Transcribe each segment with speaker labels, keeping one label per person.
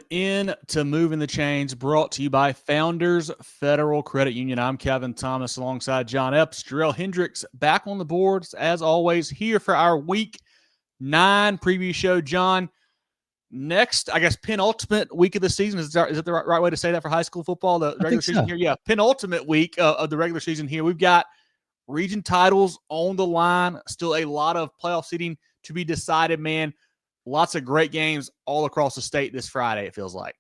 Speaker 1: Into Moving the Chains, brought to you by Founders Federal Credit Union. I'm Kevin Thomas alongside John Epps. Jerel Hendricks back on the boards, as always, here for our Week 9 preview show. John, next, I guess, penultimate week of the season. Is it the right way to say that for high school football? The regular season here? Yeah, penultimate week of the regular season here. We've got region titles on the line. Still a lot of playoff seeding to be decided, man. Lots of great games all across the state this Friday, it feels like.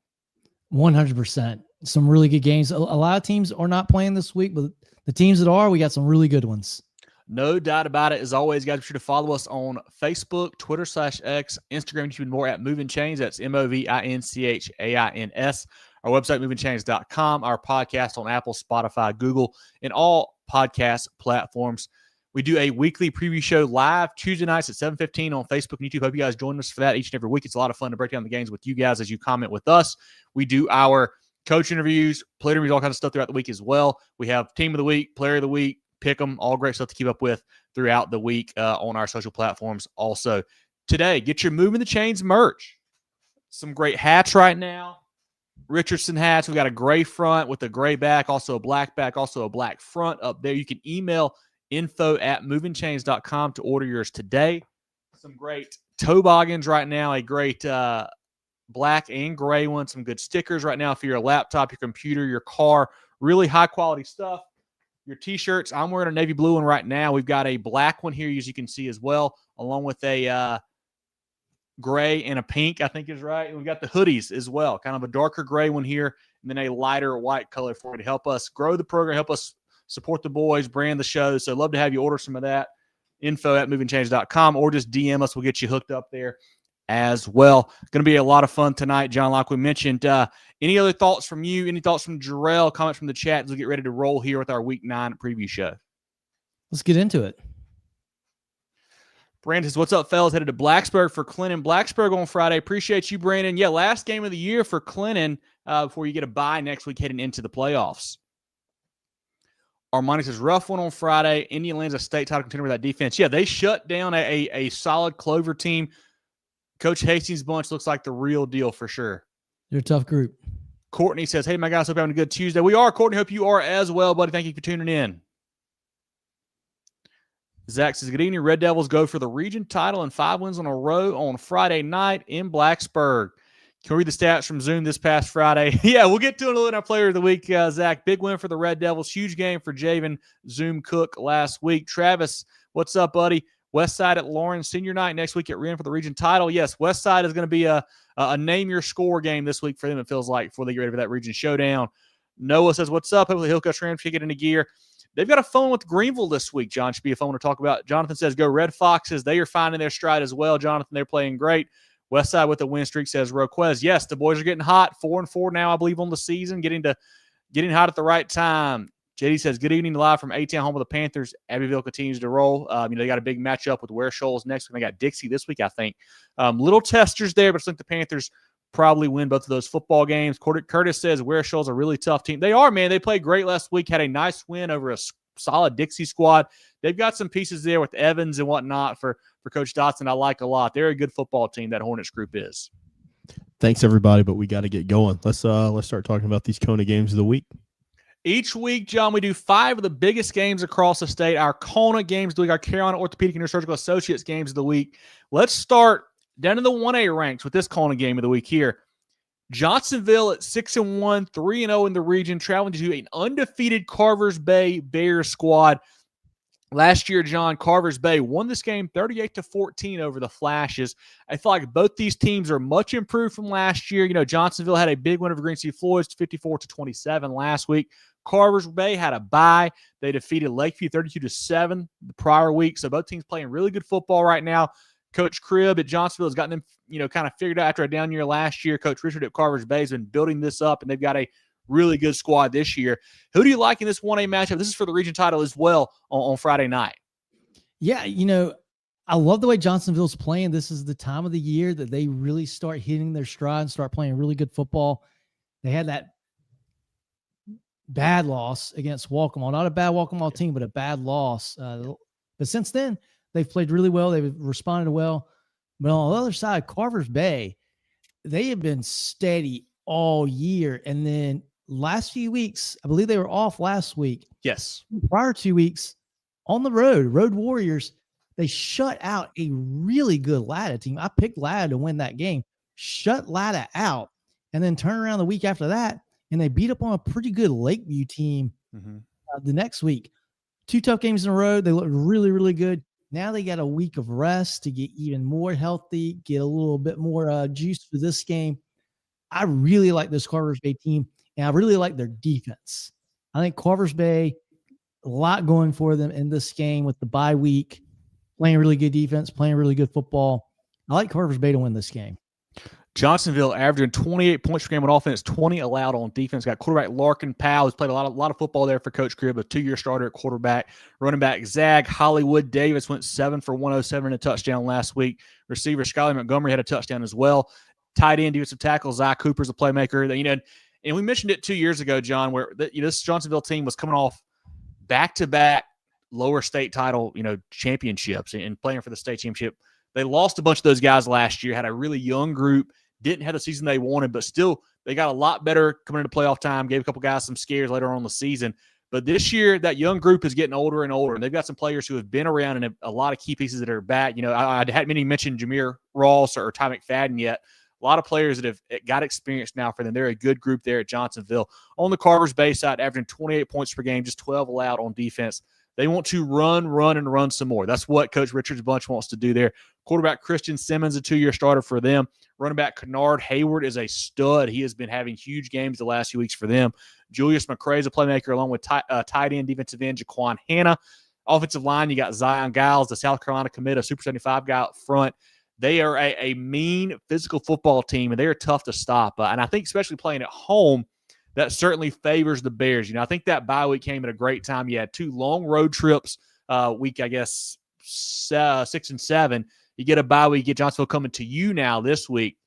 Speaker 2: 100%. Some really good games. A lot of teams are not playing this week, but the teams that are, we got some really good ones.
Speaker 1: No doubt about it. As always, guys, be sure to follow us on Facebook, Twitter /X, Instagram, YouTube, and more at Movin Chains. That's MOVINCHAINS. Our website, movingchains.com. Our podcast on Apple, Spotify, Google, and all podcast platforms. We do a weekly preview show live Tuesday nights at 7:15 on Facebook and YouTube. Hope you guys join us for that each and every week. It's a lot of fun to break down the games with you guys as you comment with us. We do our coach interviews, player interviews, all kinds of stuff throughout the week as well. We have team of the week, player of the week, pick them, all great stuff to keep up with throughout the week on our social platforms. Also, today, get your Moving the Chains merch. Some great hats right now. Richardson hats. We've got a gray front with a gray back, also a black back, also a black front up there. You can email info@movingchains.com to order yours today. Some great toboggans right now, a great black and gray one, some good stickers right now for your laptop, your computer, your car, really high quality stuff. Your t-shirts, I'm wearing a navy blue one right now. We've got a black one here, as you can see as well, along with a gray and a pink, I think is right. And we've got the hoodies as well, kind of a darker gray one here, and then a lighter white color for you to help us grow the program, help us support the boys, brand the show. So love to have you order some of that. Info@movingchains.com, or just DM us. We'll get you hooked up there as well. Going to be a lot of fun tonight, John, like we mentioned. Any other thoughts from you? Any thoughts from Jerel? Comments from the chat as we get ready to roll here with our Week 9 preview show?
Speaker 2: Let's get into it.
Speaker 1: Brandon says, what's up, fellas? Headed to Blacksburg for Clinton. Blacksburg on Friday. Appreciate you, Brandon. Yeah, last game of the year for Clinton before you get a bye next week heading into the playoffs. Armani says, rough one on Friday. Indian lands a state title contender with that defense. Yeah, they shut down a solid Clover team. Coach Hastings' bunch looks like the real deal for sure.
Speaker 2: They're a tough group.
Speaker 1: Courtney says, hey, my guys, hope you're having a good Tuesday. We are, Courtney. Hope you are as well, buddy. Thank you for tuning in. Zach says, good evening. Red Devils go for the region title and 5 wins in a row on Friday night in Blacksburg. Can we read the stats from Zoom this past Friday? Yeah, we'll get to it a little in our player of the week, Zach. Big win for the Red Devils. Huge game for Javen Zoom Cook last week. Travis, what's up, buddy? Westside at Lawrence Senior Night next week at Wren for the region title. Yes, Westside is going to be a name-your-score game this week for them, it feels like, before they get ready for that region showdown. Noah says, what's up? Hopefully Hillcrest Rams can get into gear. They've got a phone with Greenville this week, John. Should be a phone to talk about. Jonathan says, go Red Foxes. They are finding their stride as well. Jonathan, they're playing great. Westside with the win streak, says Roquez. Yes, the boys are getting hot. 4-4 now, I believe, on the season. Getting hot at the right time. JD says, good evening live from A-Town, home of the Panthers. Abbeville continues to roll. They got a big matchup with Ware Shoals next week. They got Dixie this week, I think. Little testers there, but I think the Panthers probably win both of those football games. Curtis says, Ware Shoals a really tough team. They are, man. They played great last week, had a nice win over a solid Dixie squad. They've got some pieces there with Evans and whatnot for Coach Dotson I like a lot. They're a good football team, that Hornets group is.
Speaker 3: Thanks, everybody, but we got to get going. Let's start talking about these Kona games of the week.
Speaker 1: Each week, John, we do 5 of the biggest games across the state. Our Kona games of the week, our Carolina Orthopaedic and Neurosurgical Associates games of the week. Let's start down in the 1A ranks with this Kona game of the week here. Johnsonville at 6-1, 3-0 in the region, traveling to an undefeated Carvers Bay Bears squad. Last year, John, Carvers Bay won this game 38-14 over the Flashes. I feel like both these teams are much improved from last year. Johnsonville had a big win over Green Sea Floyds, 54-27 last week. Carvers Bay had a bye. They defeated Lakeview 32-7 the prior week. So both teams playing really good football right now. Coach Cribb at Johnsonville has gotten them, kind of figured out after a down year last year. Coach Richard at Carvers Bay has been building this up, and they've got a really good squad this year. Who do you like in this 1A matchup? This is for the region title as well on Friday night.
Speaker 2: Yeah, I love the way Johnsonville's playing. This is the time of the year that they really start hitting their stride and start playing really good football. They had that bad loss against Walkmall. Not a bad Walkmall team, but a bad loss. But since then, they've played really well. They've responded well. But on the other side, Carvers Bay, they have been steady all year. And then last few weeks, I believe they were off last week.
Speaker 1: Yes.
Speaker 2: Prior 2 weeks on the Road Warriors, they shut out a really good Latta team. I picked Latta to win that game, shut Latta out, and then turn around the week after that, and they beat up on a pretty good Lakeview team the next week. 2 tough games in a row. They looked really, really good. Now they got a week of rest to get even more healthy, get a little bit more juice for this game. I really like this Carvers Bay team, and I really like their defense. I think Carvers Bay, a lot going for them in this game with the bye week, playing really good defense, playing really good football. I like Carvers Bay to win this game.
Speaker 1: Johnsonville averaging 28 points per game on offense, 20 allowed on defense. Got quarterback Larkin Powell, who's played a lot of football there for Coach Cribb, a 2-year starter at quarterback. Running back Zag Hollywood Davis went 7 for 107 and a touchdown last week. Receiver Skyler Montgomery had a touchdown as well. Tight end defensive tackle Zach Cooper's a playmaker. And we mentioned it 2 years ago, John, where this Johnsonville team was coming off back-to-back lower state title, championships and playing for the state championship. They lost a bunch of those guys last year, had a really young group, didn't have the season they wanted, but still they got a lot better coming into playoff time, gave a couple guys some scares later on in the season. But this year, that young group is getting older and older, and they've got some players who have been around and a lot of key pieces that are back. I hadn't many mentioned Jameer Ross or Ty McFadden yet. A lot of players that have got experience now for them. They're a good group there at Johnsonville. On the Carvers Bay side, averaging 28 points per game, just 12 allowed on defense. They want to run some more. That's what Coach Richard's bunch wants to do there. Quarterback Christian Simmons, a 2-year starter for them. Running back Kennard Hayward is a stud. He has been having huge games the last few weeks for them. Julius McCray is a playmaker along with tight end, defensive end Jaquan Hanna. Offensive line, you got Zion Giles, the South Carolina commit, a Super 75 guy up front. They are a mean physical football team, and they are tough to stop. And I think especially playing at home, that certainly favors the Bears. I think that bye week came at a great time. You had 2 long road trips, week, 6 and 7. You get a bye week, you get Johnsonville coming to you now this week.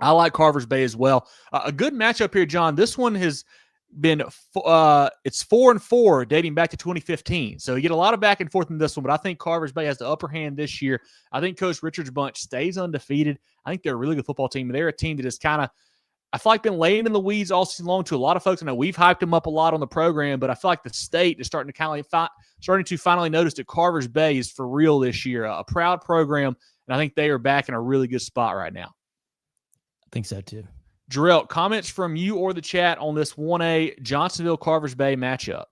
Speaker 1: I like Carvers Bay as well. A good matchup here, John. This one has been it's 4-4 dating back to 2015. So you get a lot of back and forth in this one, but I think Carvers Bay has the upper hand this year. I think Coach Richard's bunch stays undefeated. I think they're a really good football team. They're a team that is kind of, I feel like, been laying in the weeds all season long to a lot of folks. I know we've hyped them up a lot on the program, but I feel like the state is starting to finally notice that Carvers Bay is for real this year. A proud program, and I think they are back in a really good spot right now.
Speaker 2: I think so too.
Speaker 1: Jerel, comments from you or the chat on this 1A Johnsonville Carvers Bay matchup?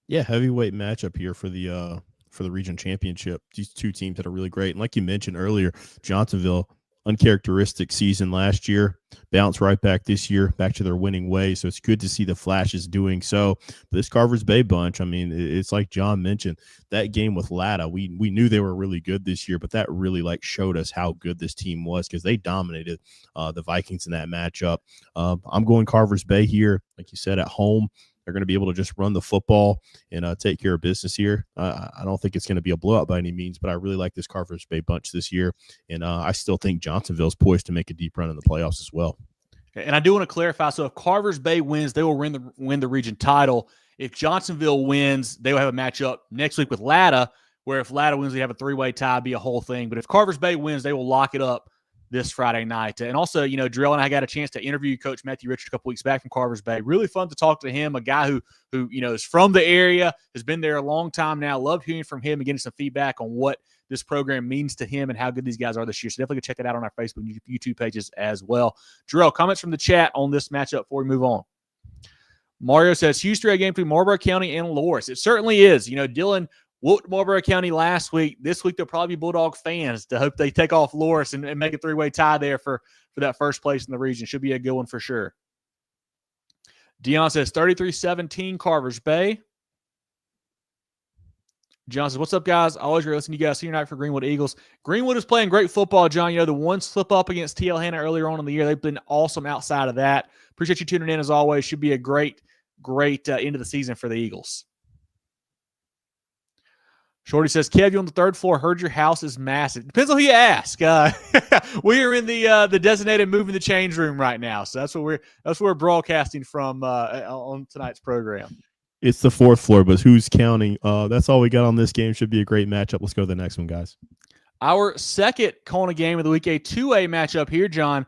Speaker 3: Yeah, heavyweight matchup here for the region championship. These 2 teams that are really great, and like you mentioned earlier, Johnsonville, uncharacteristic season last year, bounce right back this year, back to their winning way. So it's good to see the Flashes doing so. But this Carvers Bay bunch, I mean, it's like John mentioned, that game with Latta, we knew they were really good this year, but that really showed us how good this team was because they dominated the Vikings in that matchup. I'm going Carvers Bay here, like you said, at home. They're going to be able to just run the football and take care of business here. I don't think it's going to be a blowout by any means, but I really like this Carvers Bay bunch this year. And I still think Johnsonville's poised to make a deep run in the playoffs as well.
Speaker 1: And I do want to clarify. So if Carvers Bay wins, they will win the region title. If Johnsonville wins, they will have a matchup next week with Latta, where if Latta wins, they have a 3-way tie, be a whole thing. But if Carvers Bay wins, they will lock it up this Friday night. And also, Jerel and I got a chance to interview Coach Matthew Richard a couple weeks back from Carvers Bay. Really fun to talk to him, a guy who is from the area, has been there a long time now. Loved hearing from him and getting some feedback on what this program means to him and how good these guys are this year. So definitely go check that out on our Facebook and YouTube pages as well. Jerel, comments from the chat on this matchup before we move on. Mario says, huge 3A game between Marlboro County and Loris. It certainly is. Dylan whooped Marlboro County last week. This week, they'll probably be Bulldog fans to hope they take off Loris and make a 3-way tie there for that first place in the region. Should be a good one for sure. Dion says 33-17 Carvers Bay. John says, what's up, guys? Always listening to you guys here tonight for Greenwood Eagles. Greenwood is playing great football, John. The one slip up against TL Hanna earlier on in the year. They've been awesome outside of that. Appreciate you tuning in as always. Should be a great end of the season for the Eagles. Shorty says, Kev, you on the 3rd floor. Heard your house is massive. Depends on who you ask. We are in the designated Movin The Chains room right now. So that's what we're broadcasting from on tonight's program.
Speaker 3: It's the 4th floor, but who's counting? That's all we got on this game. Should be a great matchup. Let's go to the next one, guys.
Speaker 1: Our second Kona game of the week, a 2A matchup here, John.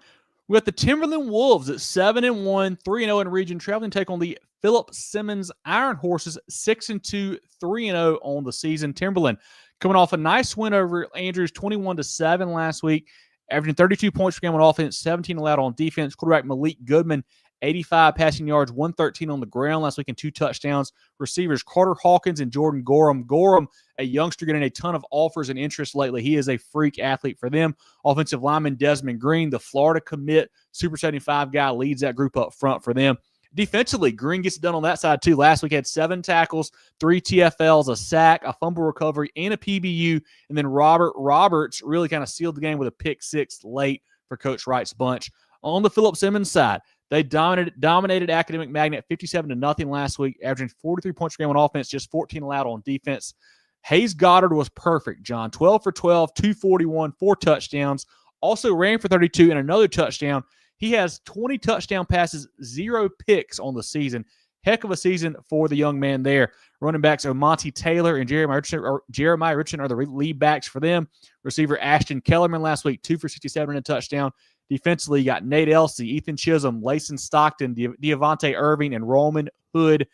Speaker 1: We got the Timberland Wolves at 7-1, 3-0 in region, traveling to take on the Philip Simmons Iron Horses, 6-2, 3-0 on the season. Timberland coming off a nice win over Andrews, 21-7 last week, averaging 32 points per game on offense, 17 allowed on defense. Quarterback Malik Goodman, 85 passing yards, 113 on the ground last week and 2 touchdowns. Receivers Carter Hawkins and Jordan Gorham. Gorham, a youngster getting a ton of offers and interest lately. He is a freak athlete for them. Offensive lineman Desmond Green, the Florida commit, Super 75 guy, leads that group up front for them. Defensively, Green gets it done on that side too. Last week had 7 tackles, 3 TFLs, a sack, a fumble recovery, and a PBU. And then Robert Roberts really kind of sealed the game with a pick 6 late for Coach Wright's bunch. On the Philip Simmons side, they dominated Academic Magnet 57-0 last week, averaging 43 points per game on offense, just 14 allowed on defense. Hayes Goddard was perfect, John. 12 for 12, 241, 4 touchdowns. Also ran for 32 and another touchdown. He has 20 touchdown passes, 0 picks on the season. Heck of a season for the young man there. Running backs are Monty Taylor and Jeremiah Richardson are the lead backs for them. Receiver Ashton Kellerman last week, 2 for 67 and a touchdown. Defensively, you got Nate Elsey, Ethan Chisholm, Layson Stockton, Deavante Irving, and Roman Hood.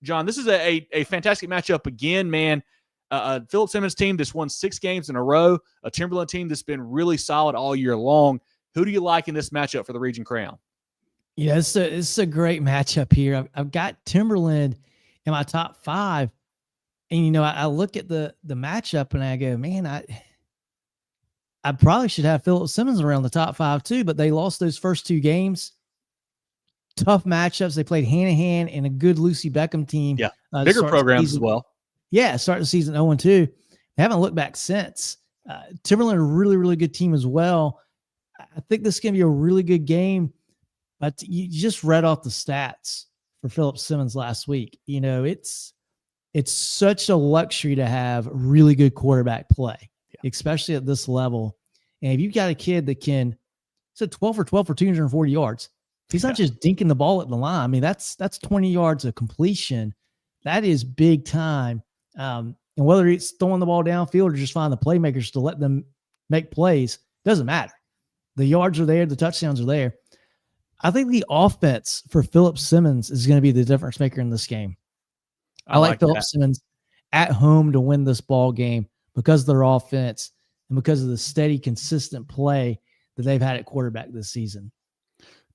Speaker 1: John, this is a fantastic matchup again, man. Philip Simmons team that's won 6 games in a row, a Timberland team that's been really solid all year long. Who do you like in this matchup for the Region Crown?
Speaker 2: Yeah, it's a great matchup here. I've got Timberland in my top 5. And, I look at the matchup and I go, man, I probably should have Philip Simmons around the top 5 too, but they lost those first 2 games. Tough matchups. They played hand-in-hand and a good Lucy Beckham team.
Speaker 1: Yeah, bigger programs as well.
Speaker 2: Yeah, starting the season 0-2. They haven't looked back since. Timberland, a really, really good team as well. I think this is going to be a really good game, but you just read off the stats for Philip Simmons last week. It's such a luxury to have really good quarterback play, especially at this level. And if you've got a kid that can, it's 12 for 12 for 240 yards. He's not just dinking the ball at the line. I mean, that's 20 yards of completion. That is big time. And whether it's throwing the ball downfield or just find the playmakers to let them make plays, doesn't matter. The yards are there. The touchdowns are there. I think the offense for Philip Simmons is going to be the difference maker in this game. I like Philip Simmons at home to win this ball game because of their offense and because of the steady, consistent play that they've had at quarterback this season.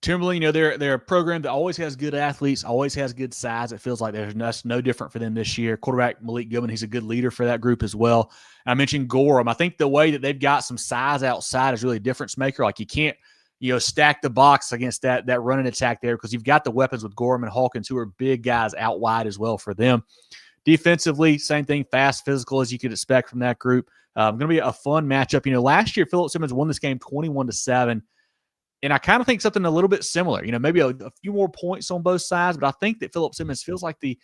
Speaker 1: Timberland, they're a program that always has good athletes, always has good size. It feels like there's no different for them this year. Quarterback Malik Goodman, he's a good leader for that group as well. And I mentioned Gorham. I think the way that they've got some size outside is really a difference maker. Like you can't, stack the box against that running attack there because you've got the weapons with Gorham and Hawkins who are big guys out wide as well for them. Defensively, same thing, fast, physical as you could expect from that group. Going to be a fun matchup. Last year Philip Simmons won this game 21-7. And I kind of think something a little bit similar, maybe a few more points on both sides, but I think that Philip Simmons feels like the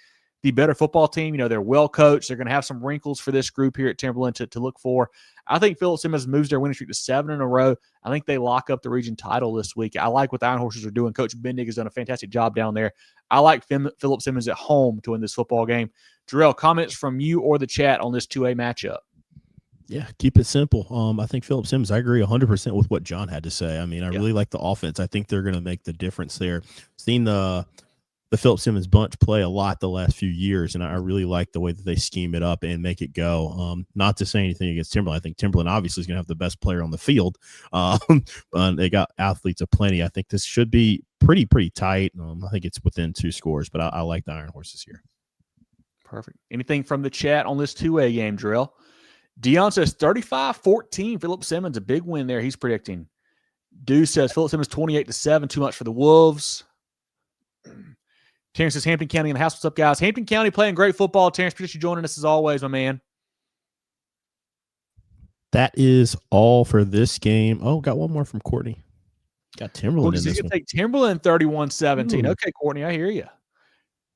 Speaker 1: better football team. They're well coached. They're going to have some wrinkles for this group here at Timberland to look for. I think Philip Simmons moves their winning streak to 7 in a row. I think they lock up the region title this week. I like what the Iron Horses are doing. Coach Bendig has done a fantastic job down there. I like Philip Simmons at home to win this football game. Jerel, comments from you or the chat on this 2A matchup?
Speaker 3: Yeah, keep it simple. I think Philip Simmons, I agree 100% with what John had to say. I mean, I really like the offense. I think they're going to make the difference there. Seen the Philip Simmons bunch play a lot the last few years, and I really like the way that they scheme it up and make it go. Not to say anything against Timberland. I think Timberland obviously is going to have the best player on the field. They got athletes aplenty. I think this should be pretty tight. I think it's within 2 scores, but I like the Iron Horses here.
Speaker 1: Perfect. Anything from the chat on this 2A game, Jerel? Dion says 35-14. Philip Simmons, a big win there. He's predicting. Dew says Philip Simmons 28-7. Too much for the Wolves. Terrence says Hampton County in the house. What's up, guys? Hampton County playing great football. Terrence, appreciate you joining us as always, my man.
Speaker 3: That is all for this game. Oh, got one more from Courtney. Got Timberland in this one.
Speaker 1: Take Timberland 31-17. Okay, Courtney, I hear you.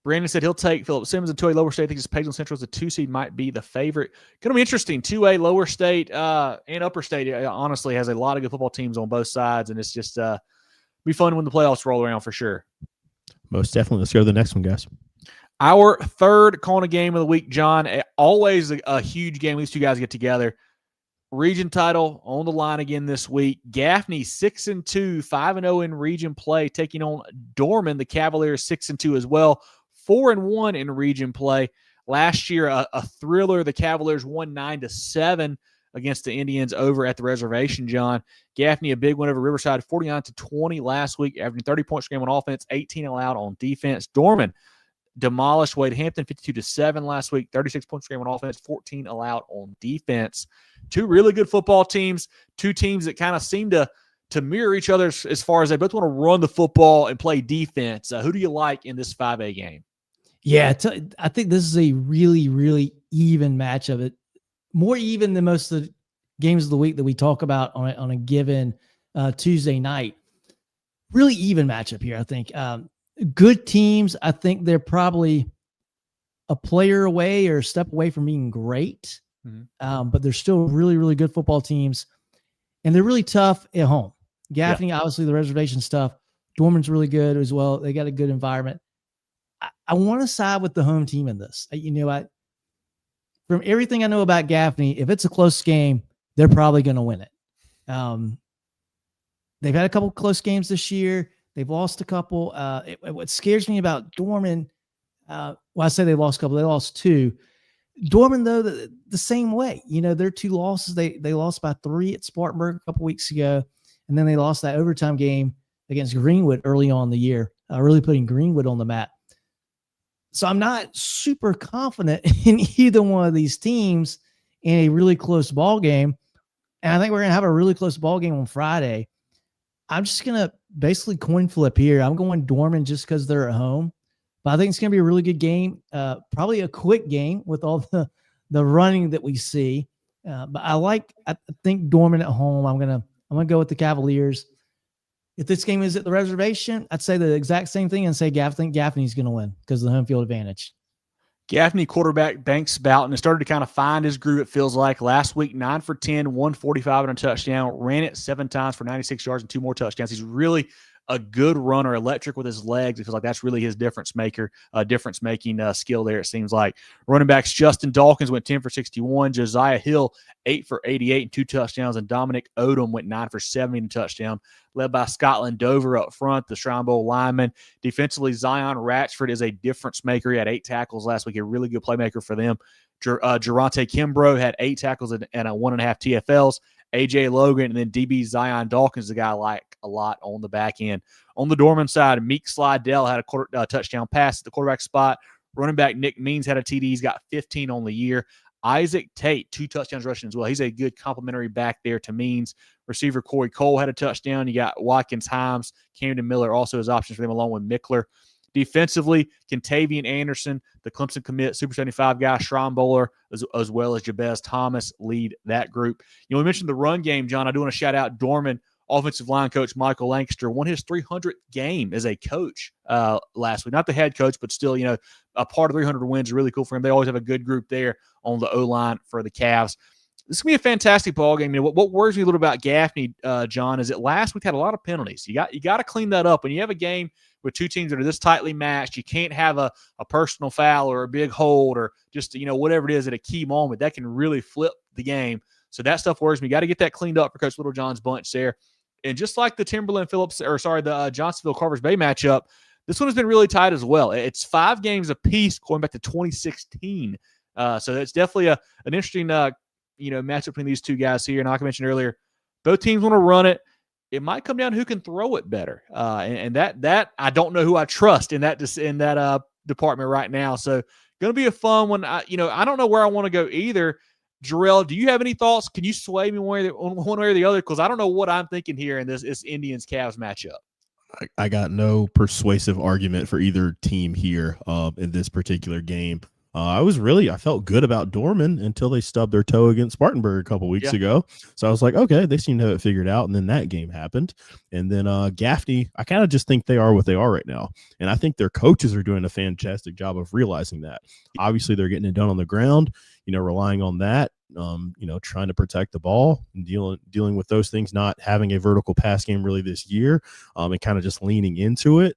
Speaker 1: Brandon said he'll take Philip Simmons in 2A Lower State. I think Page Central as a 2 seed might be the favorite. Going to be interesting. 2A Lower State and Upper State honestly has a lot of good football teams on both sides, and it's just be fun when the playoffs roll around for sure.
Speaker 3: Most definitely. Let's go to the next one, guys.
Speaker 1: Our third Kona game of the week, John. Always a huge game. These two guys get together. Region title on the line again this week. Gaffney 6-2, 5-0 in region play, taking on Dorman. The Cavaliers 6-2 as well, 4-1 in region play. Last year, a thriller. The Cavaliers won 9-7 against the Indians over at the reservation, John. Gaffney, a big win over Riverside, 49-20 last week, averaging 30 points per game on offense, 18 allowed on defense. Dorman demolished Wade Hampton 52-7 last week, 36 points per game on offense, 14 allowed on defense. Two really good football teams, two teams that kind of seem to mirror each other as far as they both want to run the football and play defense. Who do you like in this 5A game?
Speaker 2: Yeah, I think this is a really, really even matchup. It more even than most of the games of the week that we talk about on a given Tuesday night. Really even matchup here, I think. Good teams. I think they're probably a player away or a step away from being great. Mm-hmm. But they're still really, really good football teams. And they're really tough at home. Gaffney, obviously the reservation stuff. Dorman's really good as well. They got a good environment. I want to side with the home team in this. From everything I know about Gaffney, if it's a close game, they're probably going to win it. They've had a couple close games this year. They've lost a couple. What scares me about Dorman, I say they lost a couple. They lost two. Dorman, though, the same way. Their two losses, they lost by 3 at Spartanburg a couple weeks ago, and then they lost that overtime game against Greenwood early on in the year, really putting Greenwood on the map. So I'm not super confident in either one of these teams in a really close ball game. And I think we're going to have a really close ball game on Friday. I'm just going to basically coin flip here. I'm going Dorman just because they're at home. But I think it's going to be a really good game. Probably a quick game with all the running that we see. But I think Dorman at home. I'm going to go with the Cavaliers. If this game is at the reservation, I'd say the exact same thing and say Gaffney's going to win because of the home field advantage.
Speaker 1: Gaffney quarterback Banks Boughton has started to kind of find his groove, it feels like. Last week, 9 for 10, 145 and a touchdown, ran it 7 times for 96 yards and 2 more touchdowns. He's really a good runner, electric with his legs. It feels like that's really his difference-making skill there, it seems like. Running backs, Justin Dawkins went 10 for 61. Josiah Hill, 8 for 88 and 2 touchdowns. And Dominic Odom went 9 for 70 and a touchdown, led by Scotland Dover up front, the Shrine Bowl lineman. Defensively, Zion Ratchford is a difference maker. He had 8 tackles last week, a really good playmaker for them. Geronte Kimbrough had 8 tackles and 1.5 TFLs. AJ Logan, and then DB Zion Dawkins, the guy I like a lot on the back end. On the Dorman side, Meek Slidell had a touchdown pass at the quarterback spot. Running back Nick Means had a TD. He's got 15 on the year. Isaac Tate, 2 touchdowns rushing as well. He's a good complimentary back there to Means. Receiver Corey Cole had a touchdown. You got Watkins, Himes, Camden Miller also has options for them along with Mickler. Defensively, Contavian Anderson, the Clemson commit, Super 75 guy, Shrine Bowler, as well as Jabez Thomas lead that group. We mentioned the run game, John. I do want to shout out Dorman offensive line coach Michael Lancaster won his 300th game as a coach last week. Not the head coach, but still, a part of 300 wins is really cool for him. They always have a good group there on the O-line for the Cavs. This is going to be a fantastic ball game. What worries me a little about Gaffney, John, is that last week had a lot of penalties. You got to clean that up. When you have a game with two teams that are this tightly matched, you can't have a personal foul or a big hold or just, whatever it is at a key moment. That can really flip the game. So that stuff worries me. You got to get that cleaned up for Coach Littlejohn's bunch there. And just like the the Johnsonville Carvers Bay matchup, this one has been really tight as well. It's 5 games apiece going back to 2016. So it's definitely an interesting matchup between these two guys here. And like I mentioned earlier, both teams want to run it. It might come down to who can throw it better. And that I don't know who I trust in that department right now. So going to be a fun one. I don't know where I want to go either. Jerel, do you have any thoughts? Can you sway me one way or the other? Because I don't know what I'm thinking here in this Indians-Cavs matchup.
Speaker 3: I got no persuasive argument for either team here in this particular game. I felt good about Dorman until they stubbed their toe against Spartanburg a couple weeks ago. So I was like, okay, they seem to have it figured out. And then that game happened. And then Gaffney, I kind of just think they are what they are right now. And I think their coaches are doing a fantastic job of realizing that. Obviously, they're getting it done on the ground, relying on that, trying to protect the ball and dealing with those things, not having a vertical pass game really this year, and kind of just leaning into it.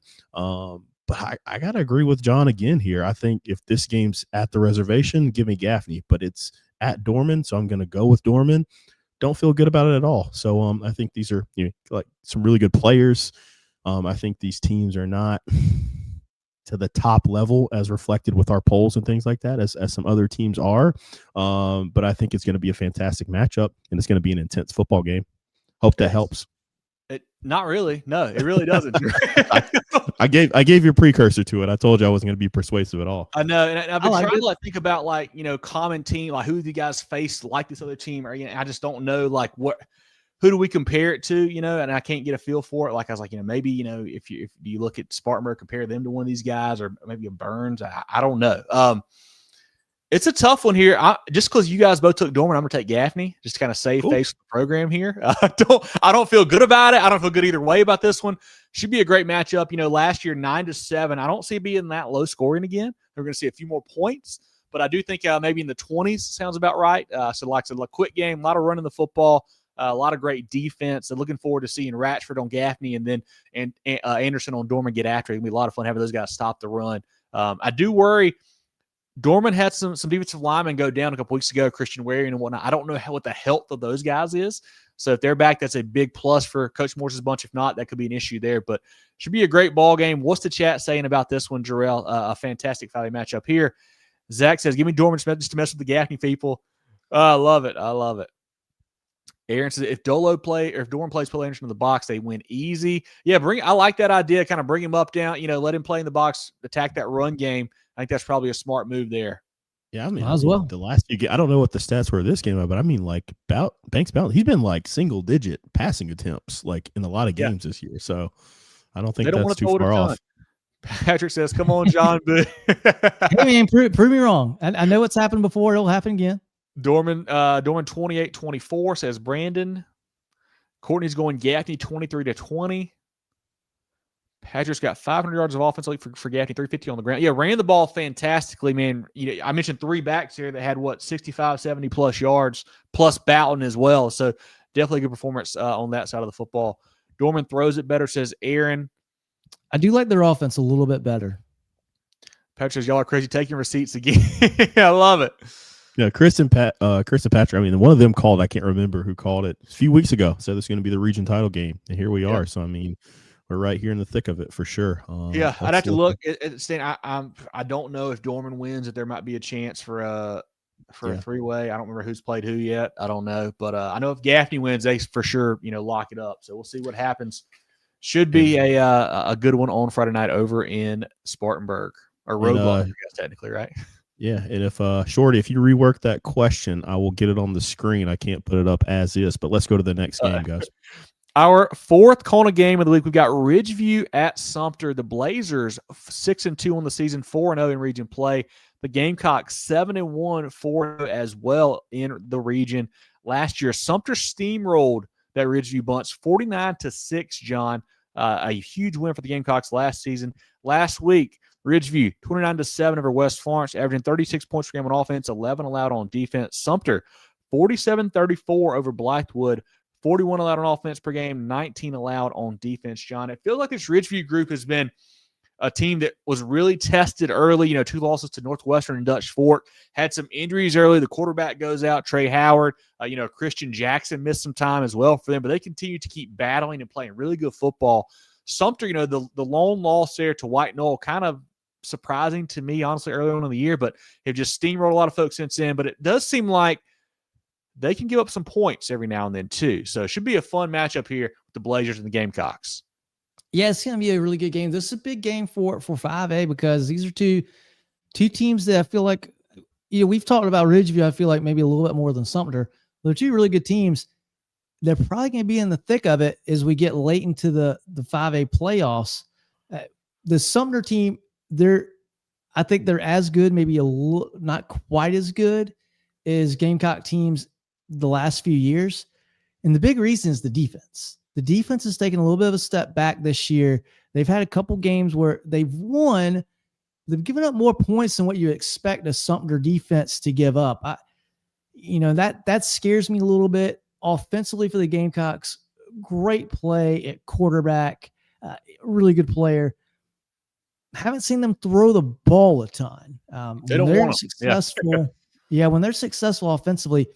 Speaker 3: But I got to agree with John again here. I think if this game's at the reservation, give me Gaffney, but it's at Dorman, so I'm going to go with Dorman. don't feel good about it at all. So I think these are like some really good players. I think these teams are not to the top level as reflected with our polls and things like that as some other teams are. But I think it's going to be a fantastic matchup, and it's going to be an intense football game. Hope that helps.
Speaker 1: Not really. No, it really doesn't.
Speaker 3: I gave you a precursor to it. I told you I wasn't going to be persuasive at all.
Speaker 1: I know, and I've been trying to think about common team, like who do you guys face like this other team, or I just don't know who do we compare it to, and I can't get a feel for it. Like I was like, maybe if you look at Spartanburg, compare them to one of these guys, or maybe a Burns. I don't know. It's a tough one here. Just because you guys both took Dorman, I'm going to take Gaffney just to kind of save face of the program here. I don't feel good about it. I don't feel good either way about this one. Should be a great matchup. Last year 9-7. I don't see it being that low scoring again. We're going to see a few more points, but I do think maybe in the 20s sounds about right. So like I said, a quick game, a lot of running the football, a lot of great defense. So looking forward to seeing Ratchford on Gaffney and then Anderson on Dorman get after it. It'll be a lot of fun having those guys stop the run. I do worry. Dorman had some defensive linemen go down a couple weeks ago, Christian Warian and whatnot. I don't know what the health of those guys is. So if they're back, that's a big plus for Coach Morse's bunch. If not, that could be an issue there. But should be a great ball game. What's the chat saying about this one, Jerel? A fantastic Friday matchup here. Zach says, give me Dorman just to mess with the Gaffney people. I love it. Aaron says, if Dorman plays Phil Anderson in the box, they win easy. Yeah, I like that idea. Kind of bring him up down, let him play in the box, attack that run game. I think that's probably a smart move there.
Speaker 3: Yeah, as well. The last few games, I don't know what the stats were this game, but Banks Bell, he's been like single digit passing attempts like in a lot of games this year. So I don't think that's too far off.
Speaker 1: Patrick says, come on, John.
Speaker 2: Hey, man, prove me wrong. I know what's happened before. It'll happen again.
Speaker 1: Dorman 28-24 says Brandon. Courtney's going Gaffney 23-20. Patrick's got 500 yards of offense for Gaffney, 350 on the ground. Yeah, ran the ball fantastically, man. I mentioned 3 backs here that had 65, 70 plus yards, plus Bowden as well. So definitely good performance on that side of the football. Dorman throws it better, says Aaron.
Speaker 2: I do like their offense a little bit better.
Speaker 1: Patrick says, y'all are crazy taking receipts again. I love it.
Speaker 3: Yeah, Chris and Patrick, one of them called, I can't remember who called it, a few weeks ago, said this is going to be the region title game. And here we are. So, we're right here in the thick of it for sure.
Speaker 1: I'd have to look at Stan. I don't know if Dorman wins, if there might be a chance for a 3-way. I don't remember who's played who yet. I don't know, but I know if Gaffney wins, they for sure lock it up. So we'll see what happens. Should be a good one on Friday night over in Spartanburg or Roadblock, I guess technically, right?
Speaker 3: Yeah, and if Shorty, if you rework that question, I will get it on the screen. I can't put it up as is, but let's go to the next game, guys.
Speaker 1: Our fourth Kona game of the week, we've got Ridgeview at Sumter. The Blazers 6-2 on the season, 4-0 in region play. The Gamecocks 7-1, 4-0 as well in the region. Last year, Sumter steamrolled that Ridgeview bunch 49-6. John, a huge win for the Gamecocks last season. Last week, Ridgeview 29-7 over West Florence, averaging 36 points per game on offense, 11 allowed on defense. Sumter 47-34 over Blythewood. 41 allowed on offense per game, 19 allowed on defense, John. It feels like this Ridgeview group has been a team that was really tested early, 2 losses to Northwestern and Dutch Fork. Had some injuries early. The quarterback goes out, Trey Howard. Christian Jackson missed some time as well for them, but they continue to keep battling and playing really good football. Sumter, the lone loss there to White Knoll, kind of surprising to me, honestly, early on in the year, but have just steamrolled a lot of folks since then. But it does seem like they can give up some points every now and then too. So it should be a fun matchup here with the Blazers and the Gamecocks.
Speaker 2: Yeah, it's going to be a really good game. This is a big game for 5A because these are two teams that I feel like, we've talked about Ridgeview, I feel like maybe a little bit more than Sumter. They're 2 really good teams. They're probably going to be in the thick of it as we get late into the 5A playoffs. The Sumter team, I think they're as good, maybe a little, not quite as good as Gamecock teams the last few years. And the big reason is the defense. The defense has taken a little bit of a step back this year. They've had a couple games where they've won. They've given up more points than what you expect a Sumter defense to give up. That scares me a little bit. Offensively for the Gamecocks, great play at quarterback, really good player. Haven't seen them throw the ball a ton.
Speaker 1: They don't want
Speaker 2: successful. Yeah, when they're successful offensively,